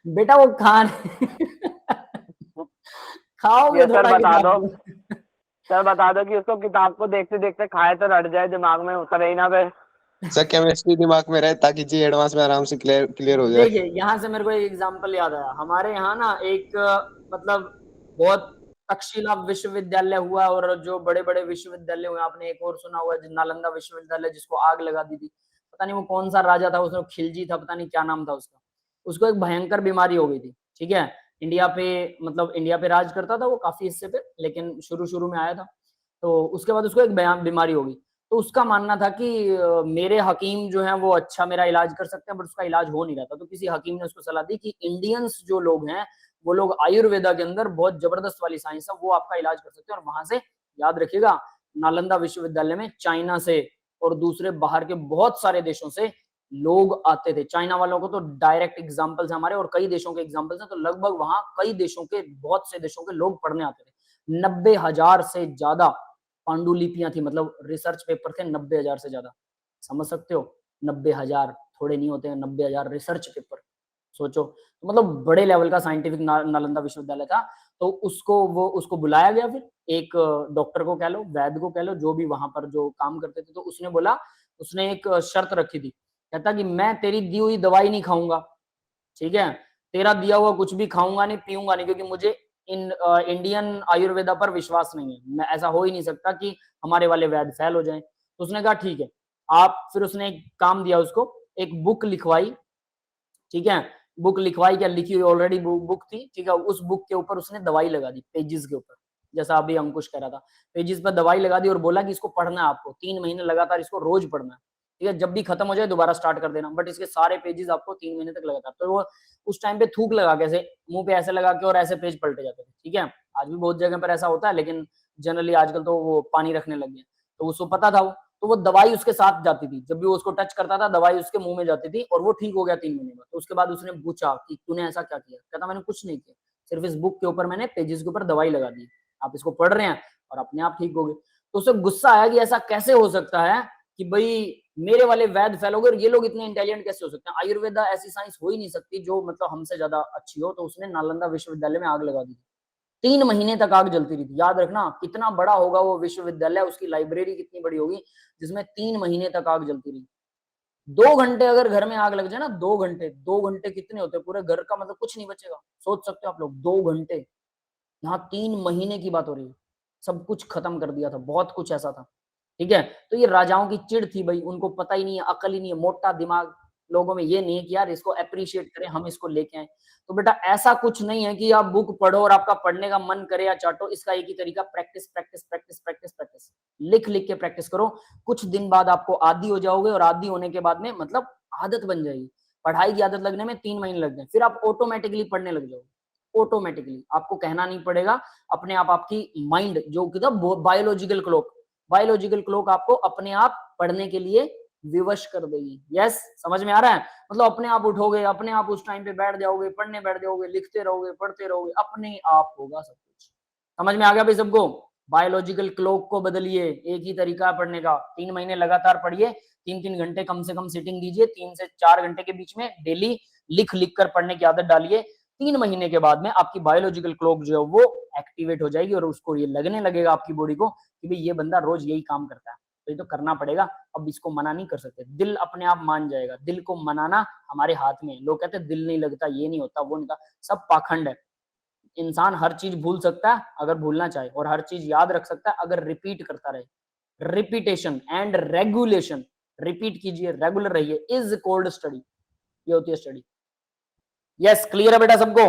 बेटा वो खाओगे ये सर थोड़ा बता दो, किताब। सर बता दो कि उसको किताब को देखते देखते खाए तो रट जाए, दिमाग में उतरे ही ना फिर। सर केमिस्ट्री दिमाग में रहे ताकि जी एडवांस में आराम से क्लियर हो जाए। देखिए, यहाँ से मेरे को एक एग्जांपल याद आया। हमारे यहाँ ना एक मतलब बहुत तक्षशिला विश्वविद्यालय हुआ, और जो बड़े बड़े विश्वविद्यालय हुए, आपने एक और सुना हुआ है नालंदा विश्वविद्यालय, जिसको आग लगा दी थी। पता नहीं वो कौन सा राजा था, उसको खिलजी था, पता नहीं क्या नाम था उसका। उसको एक भयंकर बीमारी हो गई थी। ठीक है, इंडिया पे मतलब इंडिया पे राज करता था वो काफी हिस्से पे, लेकिन शुरू शुरू में आया था। तो उसके बाद उसको एक बीमारी हो गई। तो उसका मानना था कि मेरे हकीम जो हैं वो अच्छा मेरा इलाज कर सकते हैं, बट उसका इलाज हो नहीं रहा था। तो किसी हकीम ने उसको सलाह दी कि इंडियंस जो लोग हैं, वो लोग आयुर्वेदा के अंदर बहुत जबरदस्त वाली साइंस है, वो आपका इलाज कर सकते हैं। और वहां से, याद रखिएगा, नालंदा विश्वविद्यालय में चाइना से और दूसरे बाहर के बहुत सारे देशों से लोग आते थे। चाइना वालों को तो डायरेक्ट एग्जाम्पल्स हमारे, और कई देशों के एग्जाम्पल्स हैं। तो लगभग वहां कई देशों के, बहुत से देशों के लोग पढ़ने आते थे। 90,000 से ज्यादा पांडुलिपियां थी, मतलब रिसर्च पेपर थे 90,000 से ज्यादा। समझ सकते हो? 90,000 थोड़े नहीं होते हैं, 90,000 रिसर्च पेपर, सोचो। तो मतलब बड़े लेवल का साइंटिफिक नालंदा विश्वविद्यालय था। तो उसको बुलाया गया, फिर एक डॉक्टर को कह लो, वैद्य को कह लो, जो भी वहां पर जो काम करते थे। तो उसने बोला, उसने एक शर्त रखी थी, कहता कि मैं तेरी दी हुई दवाई नहीं खाऊंगा, ठीक है, तेरा दिया हुआ कुछ भी खाऊंगा नहीं, पीऊंगा नहीं, क्योंकि मुझे इंडियन आयुर्वेदा पर विश्वास नहीं है। मैं, ऐसा हो ही नहीं सकता कि हमारे वाले वैद्य फेल हो जाएं। तो उसने कहा ठीक है आप, फिर उसने एक काम दिया उसको, एक बुक लिखवाई। ठीक है, बुक लिखवाई, क्या लिखी हुई ऑलरेडी बुक थी। ठीक है, उस बुक के ऊपर उसने दवाई लगा दी, पेजेस के ऊपर, जैसा अभी अंकुश कह रहा था, पेजेस पर दवाई लगा दी और बोला कि इसको पढ़ना है आपको, 3 महीने लगातार इसको रोज पढ़ना है। ठीक है, जब भी खत्म हो जाए दोबारा स्टार्ट कर देना, बट इसके सारे पेजेस आपको 3 महीने तक लगातार। तो वो उस टाइम पे थूक लगा के, ऐसे मुंह पे ऐसे लगा के, और ऐसे पेज पलटे जाते थे। ठीक है, आज भी बहुत जगह पर ऐसा होता है, लेकिन जनरली आजकल तो वो पानी रखने लग गए। तो उसको पता था वो, तो वो दवाई उसके साथ जाती थी, जब भी वो उसको टच करता था दवाई उसके मुंह में जाती थी, और वो ठीक हो गया 3 महीने में। तो उसके बाद उसने पूछा कि तूने ऐसा क्या किया? कहता मैंने कुछ नहीं किया, सिर्फ इस बुक के ऊपर मैंने पेजेस के ऊपर दवाई लगा दी, आप इसको पढ़ रहे हैं और अपने आप ठीक हो गए। तो उसे गुस्सा आया कि ऐसा कैसे हो सकता है कि भाई मेरे वाले वैद्य फेल हो गए और ये लोग इतने इंटेलिजेंट कैसे हो सकते हैं? आयुर्वेदा ऐसी साइंस हो ही नहीं सकती जो मतलब हमसे ज्यादा अच्छी हो। तो उसने नालंदा विश्वविद्यालय में आग लगा दी। 3 महीने तक आग जलती रही थी। याद रखना कितना बड़ा होगा वो विश्वविद्यालय, उसकी लाइब्रेरी कितनी बड़ी होगी जिसमें 3 महीने तक आग जलती रही। 2 घंटे अगर घर में आग लग जाए ना, 2 घंटे कितने होते हैं पूरे घर का, मतलब कुछ नहीं बचेगा। सोच सकते हो आप लोग, 2 घंटे। यहाँ 3 महीने की बात हो रही है, सब कुछ खत्म कर दिया था, बहुत कुछ ऐसा था। ठीक है, तो ये राजाओं की चिढ़ थी भाई, उनको पता ही नहीं है, अकल ही नहीं है, मोटा दिमाग लोगों में ये नहीं है कि यार इसको अप्रिशिएट करें, हम इसको लेके आए। तो बेटा ऐसा कुछ नहीं है कि आप बुक पढ़ो और आपका पढ़ने का मन करे या चाटो, इसका एक ही तरीका, practice practice practice practice practice, लिख लिख के प्रैक्टिस करो। कुछ दिन बाद आपको आदी हो जाओगे, और आदी होने के बाद में मतलब आदत बन जाएगी। पढ़ाई की आदत लगने में 3 महीने लग गए, फिर आप ऑटोमेटिकली पढ़ने लग जाओगे। ऑटोमेटिकली आपको कहना नहीं पड़ेगा, अपने आप आपकी माइंड जो कि बायोलॉजिकल क्लॉक आपको अपने आप पढ़ने के लिए विवश कर देगी। यस, समझ में आ रहा है? मतलब अपने आप उठोगे, अपने आप उस टाइम पे बैठ जाओगे, पढ़ने बैठ जाओगे, लिखते रहोगे, पढ़ते रहोगे, अपने आप होगा सब कुछ। समझ में आ गया भाई सबको? बायोलॉजिकल क्लॉक को बदलिए, एक ही तरीका है पढ़ने का। 3 महीने लगातार पढ़िए, 3-3 घंटे कम से कम सिटिंग दीजिए, 3 से 4 घंटे के बीच में डेली लिख लिख कर पढ़ने की आदत डालिए। 3 महीने के बाद में आपकी बायोलॉजिकल क्लॉक जो है वो एक्टिवेट हो जाएगी, और उसको ये लगने लगेगा आपकी बॉडी को कि भाई ये बंदा रोज यही काम करता है, तो ये तो करना पड़ेगा, अब इसको मना नहीं कर सकते। दिल अपने आप मान जाएगा, दिल को मनाना हमारे हाथ में। लोग कहते हैं दिल नहीं लगता, ये नहीं होता, वो नहीं होता, सब पाखंड है। इंसान हर चीज भूल सकता है अगर भूलना चाहे, और हर चीज याद रख सकता है अगर रिपीट करता रहे। रिपीटेशन एंड रेगुलेशन, रिपीट कीजिए, रेगुलर रहिए, इज कॉल्ड स्टडी। ये होती है स्टडी। यस, क्लियर है बेटा सबको?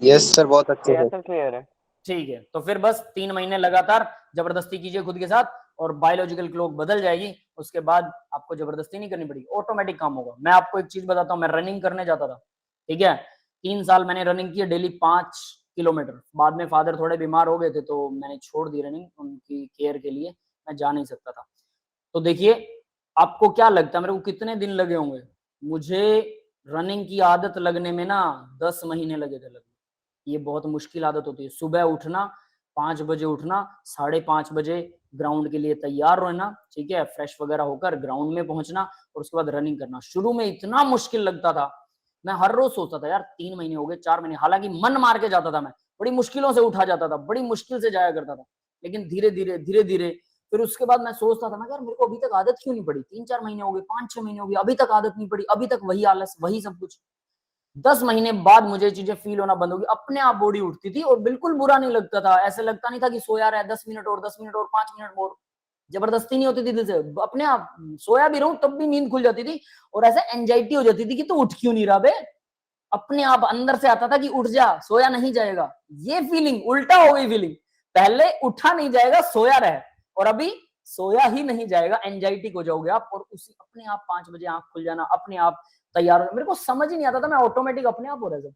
यस सर, बहुत अच्छे से। सर क्लियर है। ठीक है, तो फिर बस 3 महीने लगातार जबरदस्ती कीजिए खुद के साथ, और बायोलॉजिकल क्लॉक बदल जाएगी। उसके बाद आपको जबरदस्ती नहीं करनी पड़ेगी, ऑटोमेटिक काम होगा। मैं आपको एक चीज बताता हूँ, मैं रनिंग करने जाता था, ठीक है, 3 साल मैंने रनिंग की है डेली 5 किलोमीटर। बाद में फादर थोड़े बीमार हो गए थे, तो मैंने छोड़ दी रनिंग, उनकी केयर के लिए मैं जा नहीं सकता था। तो देखिए, आपको क्या लगता है मेरे को कितने दिन लगे होंगे? मुझे रनिंग की आदत लगने में ना 10 महीने लगे थे लगभग। ये बहुत मुश्किल आदत होती है। सुबह उठना, 5 बजे उठना, 5:30 बजे ग्राउंड के लिए तैयार रहना, ठीक है, फ्रेश वगैरह होकर ग्राउंड में पहुंचना, और उसके बाद रनिंग करना। शुरू में इतना मुश्किल लगता था, मैं हर रोज सोचता था यार 3 महीने हो गए, 4 महीने, हालांकि मन मार के जाता था मैं, बड़ी मुश्किलों से उठा जाता था, बड़ी मुश्किल से जाया करता था, लेकिन धीरे धीरे फिर उसके बाद मैं सोचता था, मैं यार मेरे को अभी तक आदत क्यों नहीं पड़ी? 3-4 महीने हो गए, 5-6 महीने हो गए, अभी तक आदत नहीं पड़ी, अभी तक वही आलस, वही सब कुछ। 10 महीने बाद मुझे चीजें फील होना बंद होगी, अपने आप बॉडी उठती थी, और बिल्कुल बुरा नहीं लगता था। ऐसे लगता नहीं था कि सोया रहा है 10 मिनट और 10 मिनट और 5 मिनट और, जबरदस्ती नहीं होती थी दिल से, अपने आप सोया भी रहूं तब भी नींद खुल जाती थी, और ऐसे एंजाइटी हो जाती थी कि तो उठ क्यों नहीं रहा बे। अपने आप अंदर से आता था कि उठ जा, सोया नहीं जाएगा। ये फीलिंग उल्टा हो गई फीलिंग, पहले उठा नहीं जाएगा, सोया रहे, और अभी सोया ही नहीं जाएगा, एंजाइटी हो जाओगे आप, और उसी अपने आप 5 बजे आंख खुल जाना, अपने आप तैयार हो। मेरे को समझ ही नहीं आता था, मैं ऑटोमेटिक अपने आप हो रहा था,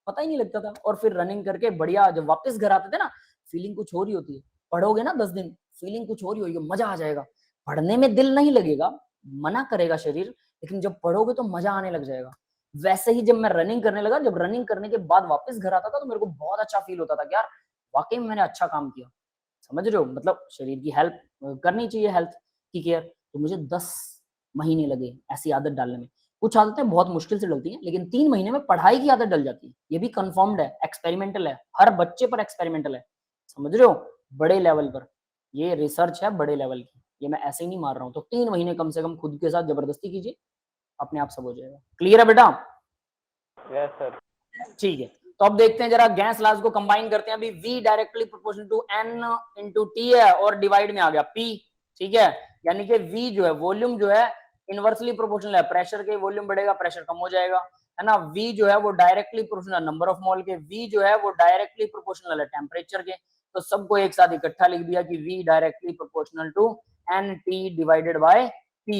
पता ही नहीं लगता था। और फिर रनिंग करके बढ़िया जब वापस घर आते थे ना, फीलिंग कुछ और ही होती है। पढ़ोगे ना 10 दिन, फीलिंग कुछ और ही होगी, मजा आ जाएगा। पढ़ने में दिल नहीं लगेगा, मना करेगा शरीर, लेकिन जब पढ़ोगे तो मजा आने लग जाएगा। वैसे ही जब मैं रनिंग करने लगा, जब रनिंग करने के बाद वापस घर आता था, तो मेरे को बहुत अच्छा फील होता था कि यार वाकई में मैंने अच्छा काम किया। समझ रहे हो? मतलब शरीर की हेल्प करनी चाहिए, हेल्थ की केयर। तो मुझे 10 महीने लगे ऐसी आदत डालने में। कुछ आदतें बहुत मुश्किल से डलती हैं, लेकिन 3 महीने में पढ़ाई की आदत डल जाती है। ये भी कंफर्म्ड है, एक्सपेरिमेंटल है, हर बच्चे पर एक्सपेरिमेंटल है। समझ रहे हो? बड़े लेवल पर ये रिसर्च है, बड़े लेवल की, ये मैं ऐसे ही नहीं मार रहा हूँ। तो 3 महीने कम से कम खुद के साथ जबरदस्ती कीजिए, अपने आप सब हो जाएगा। क्लियर है बेटा? Yes sir. ठीक है, तो अब देखते हैं जरा गैस लाज को कंबाइन करते हैं। अभी V directly proportional to N into T है, और डिवाइड में आ गया P, ठीक है, यानी कि V जो है वॉल्यूम जो है इनवर्सली प्रोपोर्शनल है, प्रेशर के वॉल्यूम बढ़ेगा, प्रेशर कम हो जाएगा, है ना। V जो है वो डायरेक्टली प्रोपोर्शनल नंबर ऑफ मोल के, V जो है वो डायरेक्टली प्रोपोर्शनल है टेम्परेचर के। तो सबको एक साथ इकट्ठा लिख दिया कि V directly proportional to NT divided by P,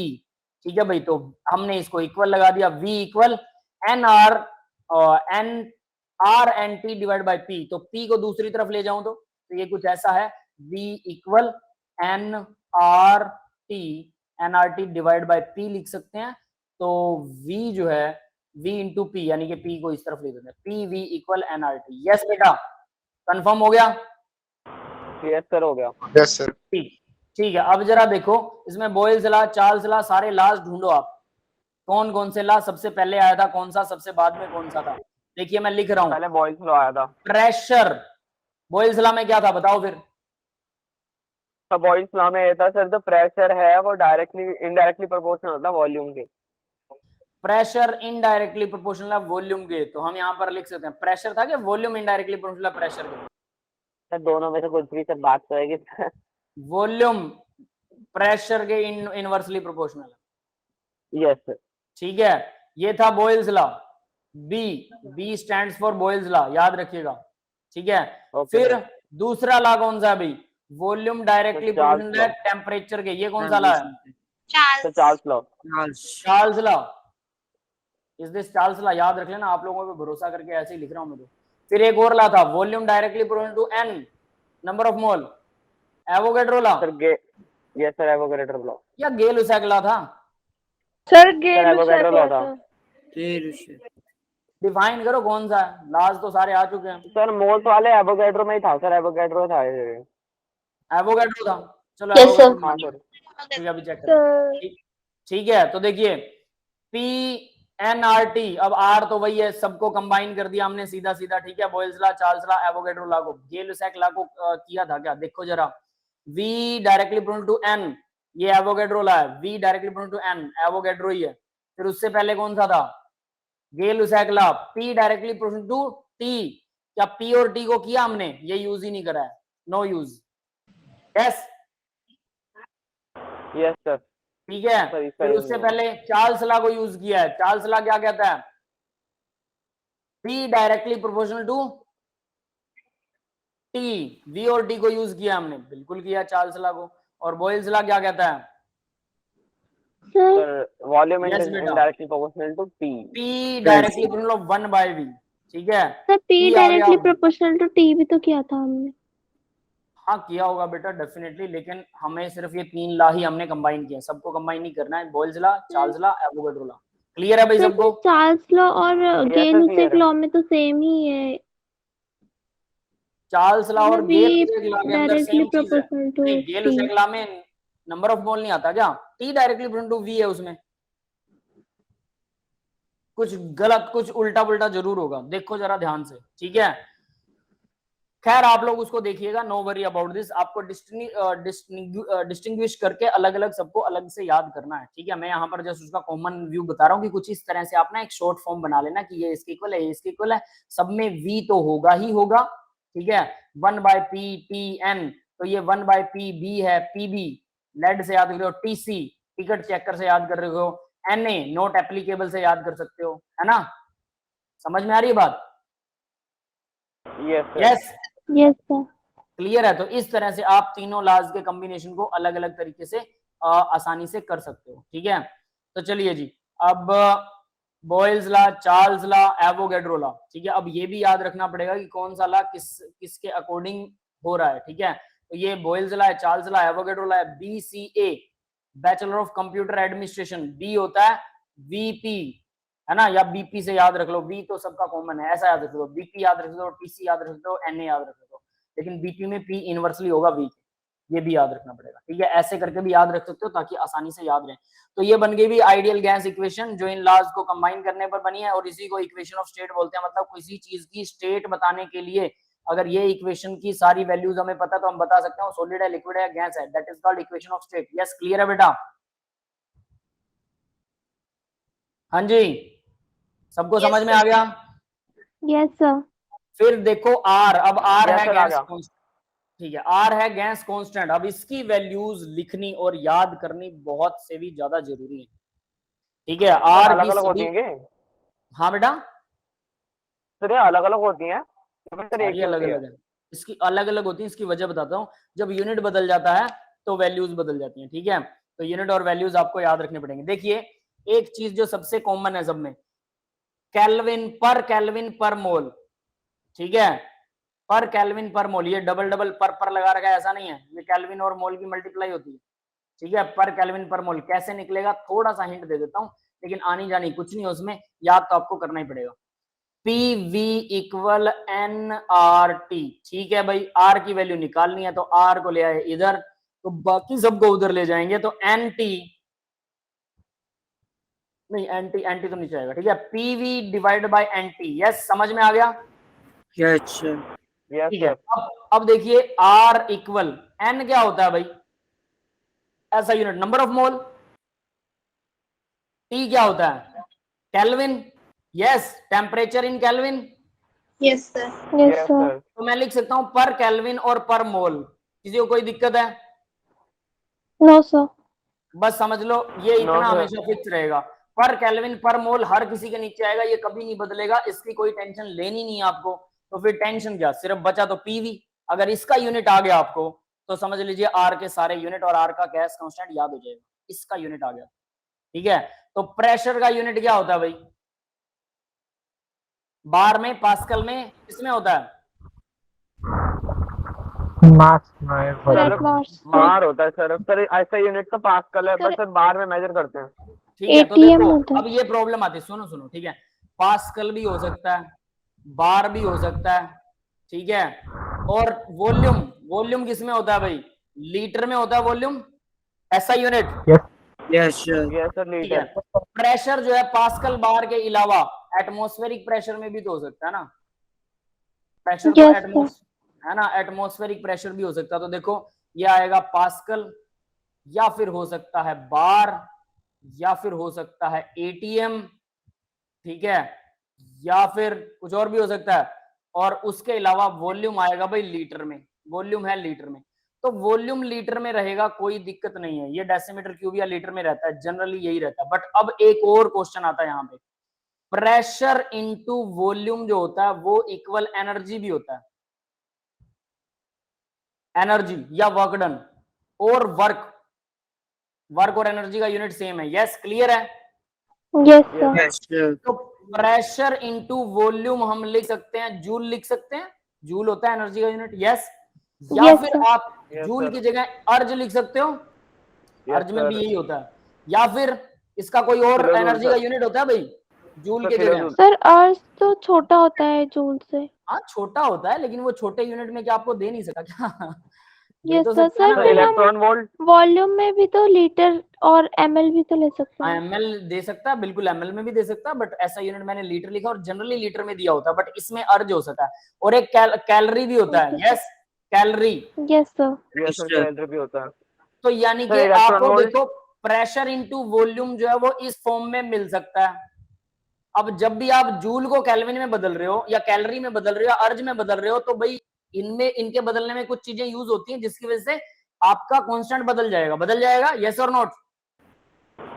ठीक है भाई। तो हमने इसको इक्वल लगा दिया, V equal NR N R N T divide by P. तो पी को दूसरी तरफ ले जाऊं तो ये कुछ ऐसा है, V equal N R T divide by P लिख सकते हैं। तो V जो है V इंटू पी, यानी कि P को इस तरफ ले देते हैं, P V equal N R T. Yes बेटा, कंफर्म हो गया? यस सर, हो गया। Yes sir. ठीक है। अब जरा देखो, इसमें बॉयल्स लॉ, चार्ल्स लॉ, सारे लॉज ढूंढो आप, कौन कौन से लॉ सबसे पहले आया था, कौन सा सबसे बाद में कौन सा था। देखिए मैं लिख रहा हूं, पहले बॉयल्स लॉ आया था। प्रेशर, बॉयल्स लॉ में क्या था बताओ फिर? तो बॉयल्स लॉ में ये था सर, जो प्रेशर है वो डायरेक्टली इनडायरेक्टली प्रोपोर्शनल होता है वॉल्यूम के। प्रेशर इनडायरेक्टली प्रोपोर्शनल है वॉल्यूम के, तो हम यहाँ पर लिख सकते हैं प्रेशर था कि वॉल्यूम इनडायरेक्टली प्रोपोर्शनल प्रेशर के। सर दोनों में से कुछ भी सर बात करेगी। वॉल्यूम प्रेशर के इनवर्सली प्रोपोर्शनल है। Yes sir. ठीक है, ये था Boyle's law. B stands for Boyle's law, याद रखिएगा। ठीक है, ओके फिर दूसरा लॉ कौन सा है भाई? वॉल्यूम डायरेक्टली तो चार्ल्स प्रोपोर्शनल है टेम्परेचर के, ये कौन सा लॉ है? Sir Charles law. Charles law. Is this Charles law? याद रख लेना, आप लोगों पे भरोसा करके ऐसे ही लिख रहा हूं मैं तो। फिर एक और लॉ था, volume directly proportional to N number of mole, Avogadro law yes sir, Avogadro law. या गेल-लुसाक लॉ था? सर एवोगैड्रो लॉ था। डिफाइन करो कौन सा है, लॉज तो सारे आ चुके हैं। सर मोल्स वाले एवोगैड्रो में ही था सर, एवोगैड्रो था ये। एवोगैड्रो था, चलो Yes, sir. एवोगैड्रो हाँ मान सर। ठीक है, अभी चेक करें। ठीक है, तो देखिए PNRT, अब R तो वही है, सबको कंबाइन कर दिया हमने सीधा सीधा। ठीक है, boils law, Charles law, Avogadro law को, गेल-लुसाक लॉ को किया था क्या? देखो जरा, V directly proportional to N, ये एवोगैड्रो लॉ है। V directly proportional to N, Avogadro ही है। फिर उससे पहले कौन सा था? Gay Lussac law, P directly proportional to T। क्या P और T को किया हमने? ये यूज ही नहीं करा है, no use. Yes yes sir. ठीक है, सर, इसका फिर use उससे नहीं पहले चार्ल्स लॉ को यूज किया है। चार्ल्स लॉ क्या कहता है? P directly proportional to T, V और T को यूज किया हमने, बिल्कुल किया चार्ल्स लॉ को। और बॉयल्स लॉ क्या कहता है? सर वॉल्यूम Yes, बेटा। Indirectly proportional to P। P directly proportional 1/V। ठीक है, सर P P आ गया। डायरेक्टली प्रोपोर्शनल टू T भी तो किया था हमने। हाँ किया होगा बेटा डेफिनेटली, लेकिन हमें सिर्फ ये तीन लॉ ही हमने कंबाइन किया, सबको कंबाइन नहीं करना है। Boils law, Charles law, Avogadro law. Clear है भाई सर सबको? चार्ल्स लॉ और गेल-लुसाक clear है। लॉ में तो सेम ही है। चार्ल्स लॉ और V गेल-लुसाक लॉ के अंदर डायरेक्टली सेम चीज है। प्रोपोर्शनल टू नहीं, T। गेल-लुसाक लॉ में नंबर ऑफ मोल नहीं आता क्या? T directly proportional to V है उसमें। कुछ गलत, कुछ उल्टा पुल्टा जरूर होगा, देखो जरा ध्यान से। ठीक है, खैर आप लोग उसको देखिएगा, नो वरी अबाउट दिस। आपको डिस्टिंग्विश करके अलग अलग सबको अलग से याद करना है। ठीक है, मैं यहाँ पर जस्ट उसका कॉमन व्यू बता रहा हूँ कि कुछ इस तरह से आप ना एक शॉर्ट फॉर्म बना लेना कि ये इसके इक्वल है, ये इसके इक्वल है, सब में V तो होगा ही होगा। ठीक है, 1/P TN, तो ये 1/P B है, PB लेड से याद कर रहे हो, TC टिकट चेकर से याद कर रहे हो, NA नोट एप्लीकेबल से याद कर सकते हो, है ना? समझ में आ रही है बात? Yes, yes sir. क्लियर है? तो इस तरह से आप तीनों लॉज के कॉम्बिनेशन को अलग अलग तरीके से आसानी से कर सकते हो। ठीक है, तो चलिए जी, अब boils law, Charles law, Avogadro law. ठीक है, अब ये भी याद रखना पड़ेगा कि कौन सा लॉ किसके अकॉर्डिंग हो रहा है। ठीक है, तो ये बॉयल्स लॉ है, चार्ल्स लॉ, एवोगैड्रो लॉ है। BCA bachelor of computer administration, B होता है VP, है ना? या BP से याद रख लो, B तो सबका कॉमन है, ऐसा याद रख लो। BP याद रख लो, TC याद रख लो, NA याद रख लो, लेकिन BP में P इनवर्सली होगा V, ये भी याद रखना पड़ेगा। ठीक है, ऐसे करके भी याद रख सकते हो ताकि आसानी से याद रहे। तो ये बन गई भी आइडियल गैस इक्वेशन, जो इन लॉज को कंबाइन करने पर बनी है, और इसी को इक्वेशन ऑफ स्टेट बोलते हैं। मतलब किसी चीज की स्टेट बताने के लिए अगर ये इक्वेशन की सारी वैल्यूज हमें पता तो हम बता सकते हैं सॉलिड है, लिक्विड है, गैस है। That is called equation of state. Yes, clear है बेटा? हाँ जी, सबको समझ में आ गया? Yes sir. फिर देखो R, अब R Yes, है sir, आ गैस गया। कांस्टेंट। ठीक है, R है गैस कांस्टेंट। अब इसकी वैल्यूज लिखनी और याद करनी बहुत से भी ज्यादा जरूरी है। ठीक है, R अलग की अलग होती सभी, हैं क्या? हाँ बेटा, सर ये अलग अलग होती हैं? सर एक सारी ही अलग होती है? अलग है। इसकी अलग अलग होती है, इसकी वजह बताता हूँ। जब यूनिट बदल जाता है तो वैल्यूज बदल जाती हैं। ठीक है, तो यूनिट और वैल्यूज आपको याद रखने पड़ेंगे। देखिए, एक चीज जो सबसे कॉमन है सब में, केल्विन पर मोल। ठीक है, पर केल्विन पर मोल, ये डबल डबल पर लगा रखा है, ऐसा नहीं है, ये केल्विन और मोल की मल्टीप्लाई होती है। ठीक है, पर केल्विन पर मोल कैसे निकलेगा, थोड़ा सा हिंट दे देता हूं, लेकिन आनी जानी कुछ नहीं है उसमें, याद तो आपको करना ही पड़ेगा। PV equal nRT। ठीक है भाई, R की वैल्यू निकालनी है तो R को ले आए इधर, तो बाकी सबको उधर ले जाएंगे, तो NT नहीं, एंटी तो नीचे आएगा। ठीक है, PV divide by NT। Yes, समझ में आ गया? यस ठीक है, सर। अब देखिए R इक्वल N क्या होता है भाई? ऐसा unit. Number of mole, T क्या होता है? Kelvin. Yes, temperature in kelvin. Yes sir. Yes sir. तो मैं लिख सकता हूं पर केल्विन और पर मोल। किसी को कोई दिक्कत है? No sir. बस समझ लो ये इतना हमेशा फिक्स रहेगा, पर केल्विन पर मोल हर किसी के नीचे आएगा, ये कभी नहीं बदलेगा, इसकी कोई टेंशन लेनी नहीं है आपको। तो फिर टेंशन क्या, सिर्फ बचा तो पीवी। अगर इसका यूनिट आ गया आपको तो समझ लीजिए आर के सारे यूनिट और आर का गैस कांस्टेंट याद हो जाएगा, इसका यूनिट आ गया। ठीक है, तो प्रेशर का यूनिट क्या होता है भाई? बार में, पास्कल में, किसमें होता है? मास बार होता है सर। सर ऐसा यूनिट तो पास्कल है, सर, पर सर बार में मेजर करते हैं। ठीक है, तो ATM देखो होता है। अब ये प्रॉब्लम आती है, सुनो सुनो, ठीक है, पास्कल भी हो सकता है, बार भी हो सकता है, ठीक है, और वॉल्यूम, वॉल्यूम किसमें होता है भाई? लीटर में होता है वॉल्यूम, ऐसा यूनिट। यस सर, ठीक है, प्रेशर जो है पास्कल बार के अलावा एटमॉस्फेरिक प्रेशर में भी तो हो सकता है ना, प्रेशर तो Yes, एटमॉस है ना, एटमॉस्फेरिक प्रेशर भी हो सकता है। तो देखो ये आएगा पास्कल, या फिर हो सकता है बार, या फिर हो सकता है एटीएम, ठीक है, या फिर कुछ और भी हो सकता है, और उसके अलावा वॉल्यूम आएगा भाई लीटर में, वॉल्यूम है लीटर में। तो वॉल्यूम लीटर में रहेगा, कोई दिक्कत नहीं है, ये डेसीमीटर क्यूब या लीटर में रहता है, जनरली यही रहता है। बट अब एक और क्वेश्चन आता है यहाँ पे, प्रेशर इनटू वॉल्यूम जो होता है वो इक्वल एनर्जी भी होता है, एनर्जी या वर्क डन, और वर्क, वर्क और एनर्जी का यूनिट सेम है। यस, क्लियर है? yes sir। तो प्रेशर इनटू वॉल्यूम हम लिख सकते हैं, जूल लिख सकते हैं, जूल होता है एनर्जी का यूनिट। यस, या Yes, फिर sir। आप जूल की जगह अर्ज लिख सकते हो, अर्ज में भी यही होता है, या फिर इसका कोई और एनर्जी का यूनिट होता है भाई जूल के जगह। सर अर्थ तो छोटा होता है जूल से। हाँ छोटा होता है, लेकिन वो छोटे यूनिट में क्या आपको दे नहीं सका क्या? दे यस तो सर। सकता है सर ना। फिर हम वॉल्यूम में भी तो लीटर और ml भी तो ले सकते हैं। एमएल दे सकता है, बिल्कुल एमएल में भी दे सकता है, बट ऐसा यूनिट मैंने लीटर लिखा और जनरली लीटर में दिया होता है, बट इसमें अर्ज हो सकता है, और एक कैलोरी भी होता है। Yes, calorie. Yes sir. Calorie भी होता है। तो यानी कि आपको देखो प्रेशर इनटू वॉल्यूम जो है वो इस फॉर्म में मिल सकता है। अब जब भी आप जूल को केल्विन में बदल रहे हो, या कैलोरी में बदल रहे हो, या अर्ज में बदल रहे हो, तो भाई इनमें, इनके बदलने में कुछ चीजें यूज होती हैं जिसकी वजह से आपका कांस्टेंट बदल जाएगा, बदल जाएगा। यस और नॉट?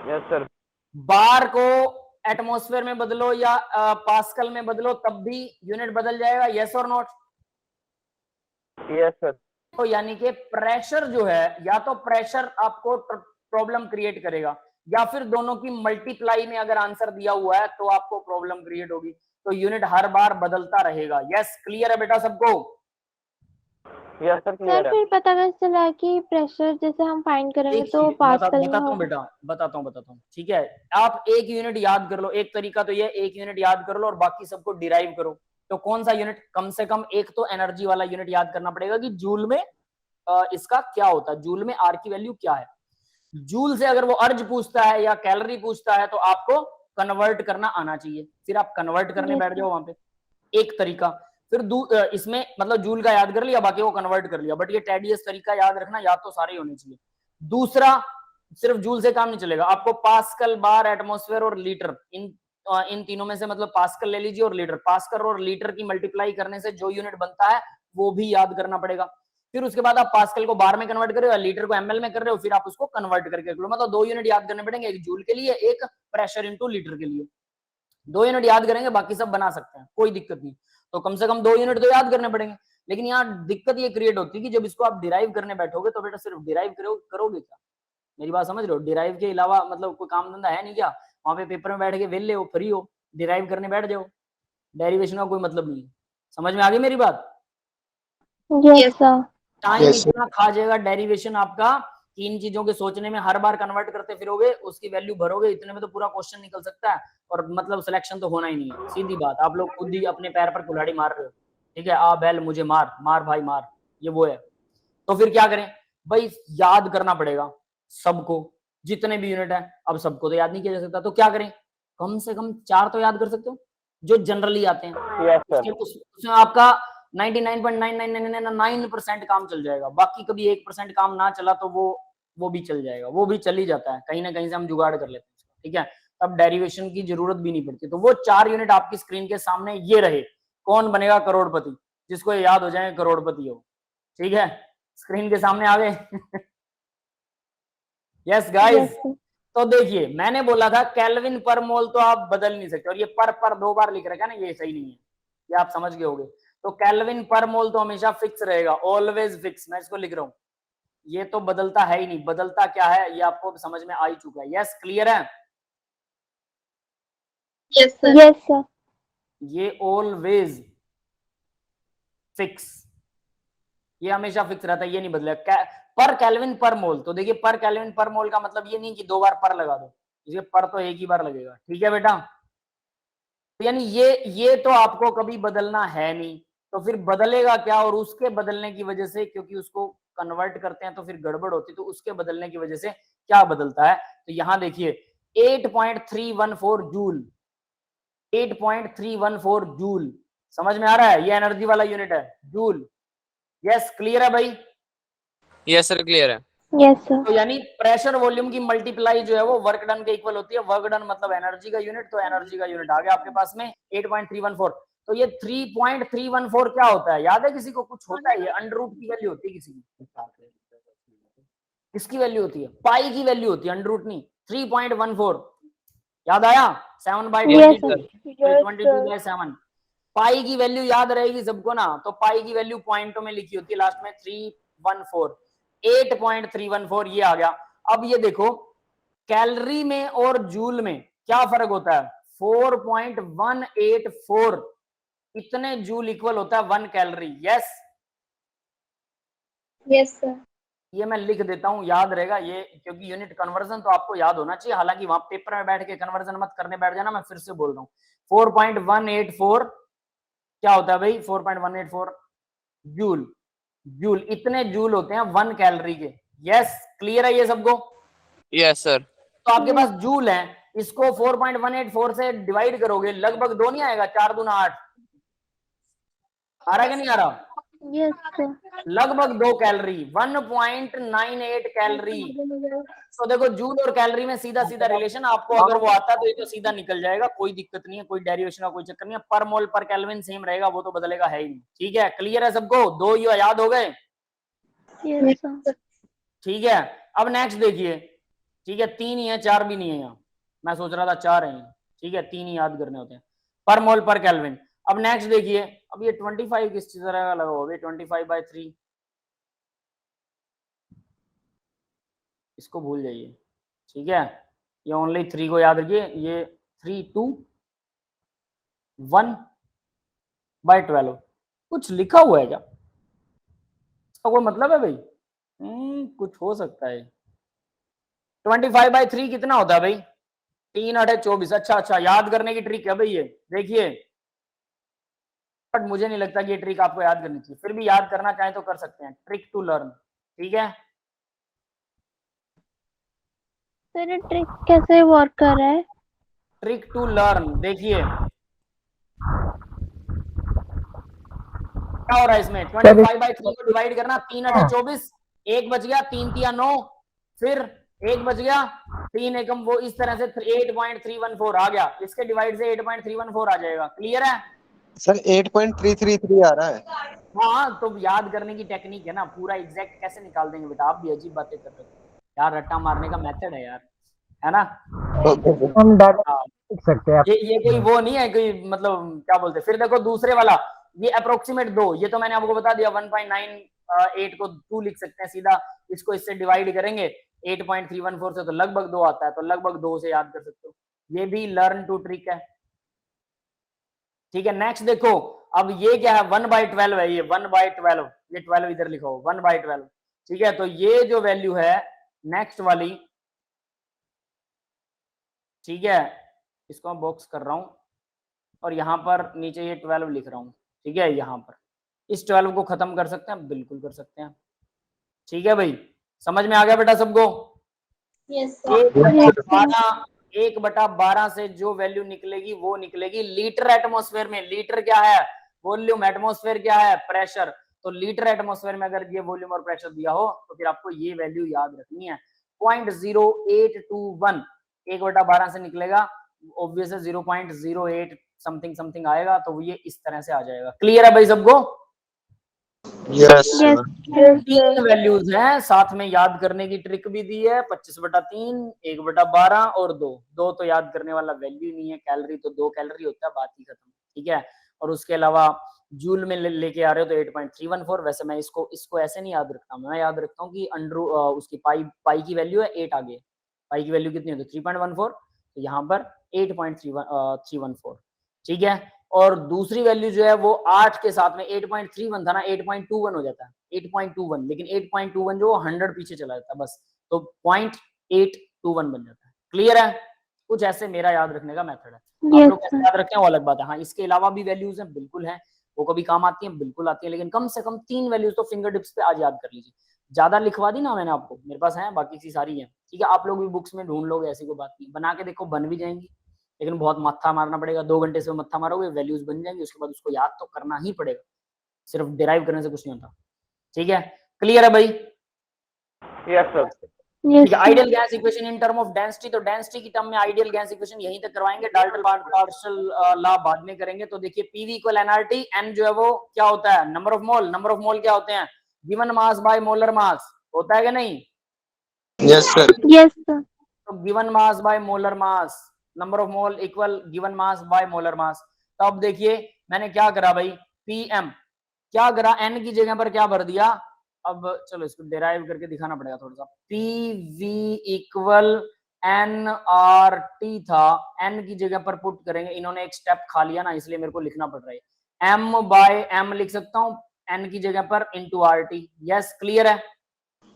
Yes sir. बार को एटमॉस्फेयर में बदलो या पास्कल में बदलो, तब भी यूनिट बदल जाएगा। यस और नॉट? Yes sir. तो यानी कि प्रेशर जो है, या तो प्रेशर आपको प्रॉब्लम क्रिएट करेगा, या फिर दोनों की मल्टीप्लाई में अगर आंसर दिया हुआ है तो आपको प्रॉब्लम क्रिएट होगी। तो यूनिट हर बार बदलता रहेगा। यस, क्लियर है बेटा सबको? यस सर, सर क्लियर है। फिर पता कैसे चला कि प्रेशर जैसे हम फाइंड करेंगे तो पास्कल में बताता हूँ होगा। बेटा, बताता हूँ, ठीक है। आप एक यूनिट याद कर लो, एक तरीका तो ये, एक यूनिट याद कर लो और बाकी सबको डिराइव करो। तो कौन सा यूनिट? कम से कम एक तो एनर्जी वाला यूनिट याद करना पड़ेगा कि जूल में इसका क्या होता है, जूल में आर की वैल्यू क्या है। जूल से अगर वो अर्ज पूछता है या कैलोरी पूछता है तो आपको कन्वर्ट करना आना चाहिए, फिर आप कन्वर्ट करने बैठ जाओ वहां पे। एक तरीका। फिर इसमें मतलब जूल का याद कर लिया, बाकी को कन्वर्ट कर लिया, बट ये टेडियस तरीका याद रखना, याद तो सारे होने चाहिए। दूसरा, सिर्फ जूल से काम नहीं चलेगा, आपको पास्कल, बार, एटमॉस्फेयर और लीटर, इन तीनों में से मतलब पास्कल ले लीजिए और लीटर, पास्कल और लीटर की मल्टीप्लाई करने से जो यूनिट बनता है वो भी याद करना पड़ेगा। फिर उसके बाद आप पास्कल को बार में कन्वर्ट कर रहे हो, लीटर को एमएल में कर रहे हो, फिर आप उसको कन्वर्ट करके कर लो। मतलब 2 यूनिट याद करने पड़ेंगे, एक जूल के लिए, एक प्रेशर इनटू लीटर के लिए। 2 यूनिट याद करेंगे, बाकी सब बना सकते हैं, कोई दिक्कत नहीं। तो कम से कम 2 यूनिट तो याद करने पड़ेंगे। लेकिन यहाँ दिक्कत ये क्रिएट होती है कि जब इसको आप डिराइव करने बैठोगे तो बेटा सिर्फ डिराइव करोगे क्या? मेरी बात समझ रहे हो? डिराइव के अलावा मतलब कोई काम धंधा है नहीं क्या? वहां पे पेपर में बैठ के वेले हो, फ्री हो, डिराइव करने बैठ जाओ, डेरिवेशन का कोई मतलब नहीं है। समझ में आ गई मेरी बात? Yes sir. टाइम Yes, इतना खा जाएगा डेरिवेशन आपका कि इन चीजों के सोचने में, हर बार कन्वर्ट करते फिरोगे, उसकी वैल्यू भरोगे, इतने में तो पूरा क्वेश्चन निकल सकता है, और मतलब सिलेक्शन तो होना ही नहीं है। सीधी बात, आप लोग खुद ही अपने पैर पर कुल्हाड़ी मार रहे हो। ठीक है, आ बैल मुझे मार, मार भाई मार, ये वो है। तो फिर क्या करें भाई? याद करना पड़ेगा सबको, जितने भी यूनिट है। अब सबको तो याद नहीं किया जा सकता, तो क्या करें? कम से कम 4 तो याद कर सकते हो जो जनरली आते हैं। Yes sir. उसमें आपका 99.9999% काम चल जाएगा। बाकी कभी 1% काम ना चला तो वो भी चल जाएगा, वो भी चल ही जाता है, कहीं ना कहीं से हम जुगाड़ कर लेते हैं, ठीक है। तब डेरिवेशन की जरूरत भी नहीं पड़ती। तो वो 4 यूनिट आपकी स्क्रीन के सामने ये रहे, कौन बनेगा करोड़पति, जिसको ये याद हो जाए करोड़पति हो, ठीक है। स्क्रीन के सामने आ गए। यस गाइस, तो देखिए मैंने बोला था केल्विन पर मोल तो आप बदल नहीं सकते, और ये पर 2 बार लिख रखा है ना, ये सही नहीं है, ये आप समझ गए होंगे। तो केल्विन पर मोल तो हमेशा फिक्स रहेगा, ऑलवेज फिक्स, मैं इसको लिख रहा हूं, ये तो बदलता है ही नहीं। बदलता क्या है ये आपको समझ में आ ही चुका है। यस, क्लियर है? Yes sir. Yes sir. ये ऑलवेज फिक्स, ये हमेशा फिक्स रहता है, ये नहीं बदलेगा। पर केल्विन पर मोल, तो देखिए पर केल्विन पर मोल का मतलब ये नहीं कि 2 बार पर लगा दो, ये पर तो एक ही बार लगेगा, ठीक है बेटा। तो यानी ये तो आपको कभी बदलना है नहीं, तो फिर बदलेगा क्या, और उसके बदलने की वजह से, क्योंकि उसको कन्वर्ट करते हैं तो फिर गड़बड़ होती है, तो उसके बदलने की वजह से क्या बदलता है, तो यहां देखिए 8.314 जूल, 8.314 जूल, समझ में आ रहा है? ये एनर्जी वाला यूनिट है, जूल। यस, क्लियर है भाई? यस सर, क्लियर है। Yes sir. तो यानी प्रेशर वॉल्यूम की मल्टीप्लाई जो है वो वर्क डन के इक्वल होती है। वर्क डन मतलब एनर्जी का यूनिट, तो एनर्जी का यूनिट आ गया आपके पास में 8.314। तो ये 3.314 क्या होता है, याद है किसी को? कुछ होता है, ये अंडर रूट की वैल्यू होती है किसी की, किसकी वैल्यू होती है? पाई की वैल्यू होती है, अंडर रूट नहीं। 3.14 याद आया? 7/22 पाई की वैल्यू याद रहेगी सबको ना, तो पाई की वैल्यू पॉइंटों में लिखी होती है लास्ट में, 314, 8.314 ये आ गया। अब ये देखो कैलोरी में और जूल में क्या फर्क होता है, 4.184, इतने जूल इक्वल होता है 1 कैलोरी। Yes, yes sir. ये मैं लिख देता हूं, याद रहेगा ये, क्योंकि यूनिट कन्वर्जन तो आपको याद होना चाहिए, हालांकि वहां पेपर में बैठ के कन्वर्जन मत करने बैठ जाना, मैं फिर से बोल रहा हूं। 4.184 क्या होता है भाई, 4.184 जूल, जूल, इतने जूल होते हैं 1 कैलोरी के। यस, क्लियर है ये सबको? Yes sir. तो आपके पास जूल है, इसको 4.184 से डिवाइड करोगे, लगभग 2 नहीं आएगा, 4 दूना 8, आ रहा है कि नहीं आ रहा? Yes sir. लगभग 2 कैलोरी, 1.98 कैलोरी। तो देखो जूल और कैलोरी में सीधा सीधा रिलेशन, आपको अगर वो आता तो ये तो सीधा निकल जाएगा, कोई दिक्कत नहीं है, कोई डेरिवेशन का कोई चक्कर नहीं है। पर मोल पर केल्विन सेम रहेगा, वो तो बदलेगा है ही नहीं, ठीक है। क्लियर है सबको? 2 ये याद हो गए? Yes sir. ठीक है, अब नेक्स्ट देखिए, ठीक है, 3 ही है, 4 भी नहीं है यहाँ, मैं सोच रहा था 4 है, ठीक है, 3 ही याद करने होते हैं, पर मोल पर केल्विन। अब नेक्स्ट देखिए, अब ये 25 किस तरह का लगा होगा, 25/3, इसको भूल जाइए, ठीक है, ये ओनली 3 को याद रखिए, ये 3 2 1/12, कुछ लिखा हुआ है क्या, इसका कोई मतलब है भाई? कुछ हो सकता है। 25/3 कितना होता है भाई? 3 8 24। अच्छा, याद करने की ट्रिक है भाई ये, देखिए, बट मुझे नहीं लगता कि ये ट्रिक आपको याद करनी चाहिए, फिर भी याद करना चाहें तो कर सकते हैं, ट्रिक टू लर्न, ठीक है। सर ट्रिक कैसे वर्क कर रहा है? ट्रिक टू लर्न, देखिए क्या हो रहा है इसमें, 25/3 को डिवाइड करना, 3 8 24, 1 बच गया, 3 3 9, फिर 1 बच गया, 3 एकम, वो इस तरह से 8.314 आ गया, इसके डिवाइड से 8.314 आ जाएगा। क्लियर है सर? 8.333 आ रहा है। हाँ, तो याद करने की टेक्निक है ना, पूरा एग्जैक्ट कैसे निकाल देंगे बेटा, आप भी अजीब बातें कर रहे हो यार, रट्टा मारने का मेथड है यार, है ना? हम डायरेक्ट लिख सकते हैं। ये कोई वो नहीं है, कोई मतलब क्या बोलते हैं। फिर देखो दूसरे वाला, ये अप्रोक्सीमेट 2, ये तो मैंने आपको बता दिया, 1.98 को 2 लिख सकते हैं सीधा, इसको इससे डिवाइड करेंगे 8.314 से, तो लगभग 2 आता है, तो लगभग 2 से याद कर सकते हो, ये भी लर्न टू ट्रिक है, ठीक है। नेक्स्ट देखो, अब ये क्या है, 1/12 है, ये 1/12, ये 12 इधर लिखो, 1/12, ठीक है। तो ये जो वैल्यू है नेक्स्ट वाली, ठीक है, इसको मैं बॉक्स कर रहा हूं, और यहां पर नीचे ये 12 लिख रहा हूं, ठीक है। यहां पर इस 12 को खत्म कर सकते हैं, बिल्कुल कर सकते हैं, ठीक है भाई, समझ में आ गया बेटा सबको? यस 1/12 से जो वैल्यू निकलेगी वो निकलेगी लीटर एटमॉस्फेयर में। लीटर क्या है, वॉल्यूम, एटमॉस्फेयर क्या है, प्रेशर। तो लीटर एटमॉस्फेयर में अगर ये वॉल्यूम और प्रेशर दिया हो तो फिर आपको ये वैल्यू याद रखनी है। 0.0821 1/12 से निकलेगा, ऑब्वियस है 0.08 समथिंग समथिंग आएगा, तो ये इस तरह से आ जाएगा। क्लियर है भाई सबको? Yes yes sir. तीन वैल्यूज हैं, साथ में याद करने की ट्रिक भी दी है, 25/3, 1/12 और 2। तो याद करने वाला वैल्यू नहीं है, कैलोरी तो 2 कैलोरी होता है, बात ही खत्म, ठीक है। और उसके अलावा जूल में लेके आ रहे हो तो 8.314। वैसे मैं इसको ऐसे नहीं याद रखता, मैं याद रखता हूँ कि उसकी पाई की वैल्यू है 8 आगे, पाई की वैल्यू कितनी होती है 3.14, तो यहाँ पर 8.314, ठीक है। और दूसरी वैल्यू जो है वो 8 के साथ में 8.31 था ना, 8.21 हो जाता है, 8.21, लेकिन 8.21 जो 100 पीछे चला जाता है बस, तो 0.821 बन जाता है। क्लियर है? कुछ ऐसे मेरा याद रखने का मेथड है। आप लोग कैसे याद रखते हैं वो अलग बात है। हाँ, इसके अलावा भी वैल्यूज हैं, बिल्कुल है, वो कभी काम आती है, बिल्कुल आती है, लेकिन कम से कम 3 वैल्यूज तो फिंगर टिप्स पे आज याद कर लीजिए। ज्यादा लिखवा दी ना मैंने आपको, मेरे पास है, बाकी चीज सारी है, ठीक है। आप लोग भी बुक्स में ढूंढ लोगे, ऐसी कोई बात नहीं, बना के देखो, बन भी जाएंगी, लेकिन बहुत मत्था मारना पड़ेगा। 2 घंटे से मत्था मारोगे, वैल्यूज बन जाएंगी, उसके बाद उसको याद तो करना ही पड़ेगा, सिर्फ डिराइव करने से कुछ नहीं होता, ठीक है। क्लियर है भाई? Yes sir. ठीक है। Ideal gas equation in term of density, तो डेंसिटी की टर्म में आइडियल गैस इक्वेशन यहीं तक करवाएंगे, डाल्टन पार्शियल लॉ बाद में करेंगे। तो देखिए पीवी इक्वल एनआरटी, एन जो है वो क्या होता है, number of mole. Number of mole क्या होते हैं, given mass by molar mass, होता है कि नहीं? Yes sir. Yes sir. तो given mass by molar mass, number of mole equal given mass by molar mass. तो अब देखिए मैंने क्या करा भाई, पीएम क्या करा, एन की जगह पर क्या भर दिया, अब चलो इसको डिराइव करके दिखाना पड़ेगा थोड़ा सा। PV equal N R T था, एन की जगह पर पुट करेंगे, इन्होंने एक स्टेप खा लिया ना, इसलिए मेरे को लिखना पड़ रहा है, एम बाय एम लिख सकता हूं एन की जगह पर into R T. Yes, clear है?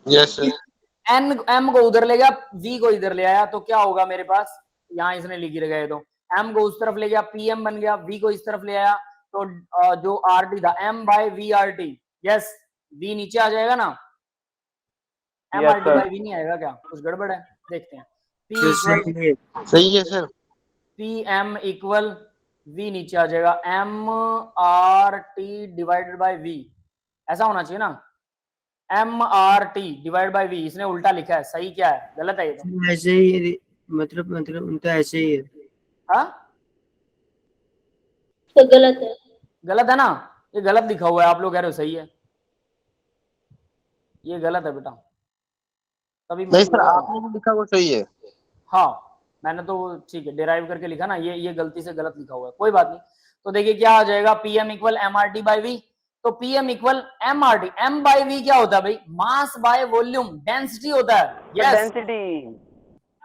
Yes sir. एन एम को उधर ले गया, वी को इधर ले आया, तो क्या होगा मेरे पास, यहाँ इसने लिख गए, तो एम को उस तरफ ले गया, पीएम बन गया, वी को इस तरफ ले आया, तो जो आर टी था M by V R T. Yes, V नीचे आ जाएगा ना, M R T by V नहीं आएगा क्या, कुछ गड़बड़ है, देखते हैं। पी इक्वल सही है sir. P M equal V नीचे आ जाएगा, M R T divided by V, ऐसा होना चाहिए ना, M R T divide by V, इसने उल्टा लिखा है, सही क्या है, गलत है ये तो? ऐसे ही मतलब उनका ऐसे ही है। हाँ, तो गलत है। गलत है ना, ये गलत लिखा हुआ है, आप लोग कह रहे हो सही है, ये गलत है बेटा, तभी नहीं सर, आपने जो लिखा वो सही है। हाँ, मैंने तो ठीक है डिराइव करके लिखा ना, ये गलती से गलत लिखा हुआ है, कोई बात नहीं। तो देखिए क्या आ जाएगा, PM equal M R T by V, तो PM equal M R T, M by V क्या होता है भाई, मास बाय वॉल्यूम, डेंसिटी होता है। Yes, density.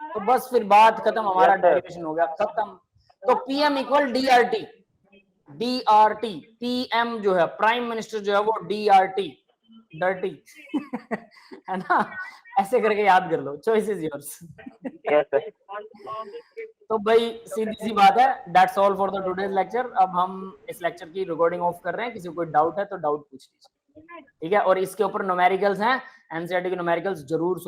तो बस फिर बात खत्म, हमारा डेरिवेशन हो गया खत्म। तो PM equal DRT, DRT, PM जो है प्राइम मिनिस्टर जो है वो डीआरटी, डर्टी है ना, ऐसे करके याद कर लो, चॉइस इज योर्स। तो भाई सीधी सी बात है, that's all for the today's lecture. अब हम इस लेक्चर की रिकॉर्डिंग ऑफ कर रहे हैं, किसी को कोई डाउट है तो डाउट पूछ लीजिए, ठीक है। और इसके ऊपर न्यूमेरिकल्स हैं, एनसीईआरटी के न्यूमेरिकल्स जरूर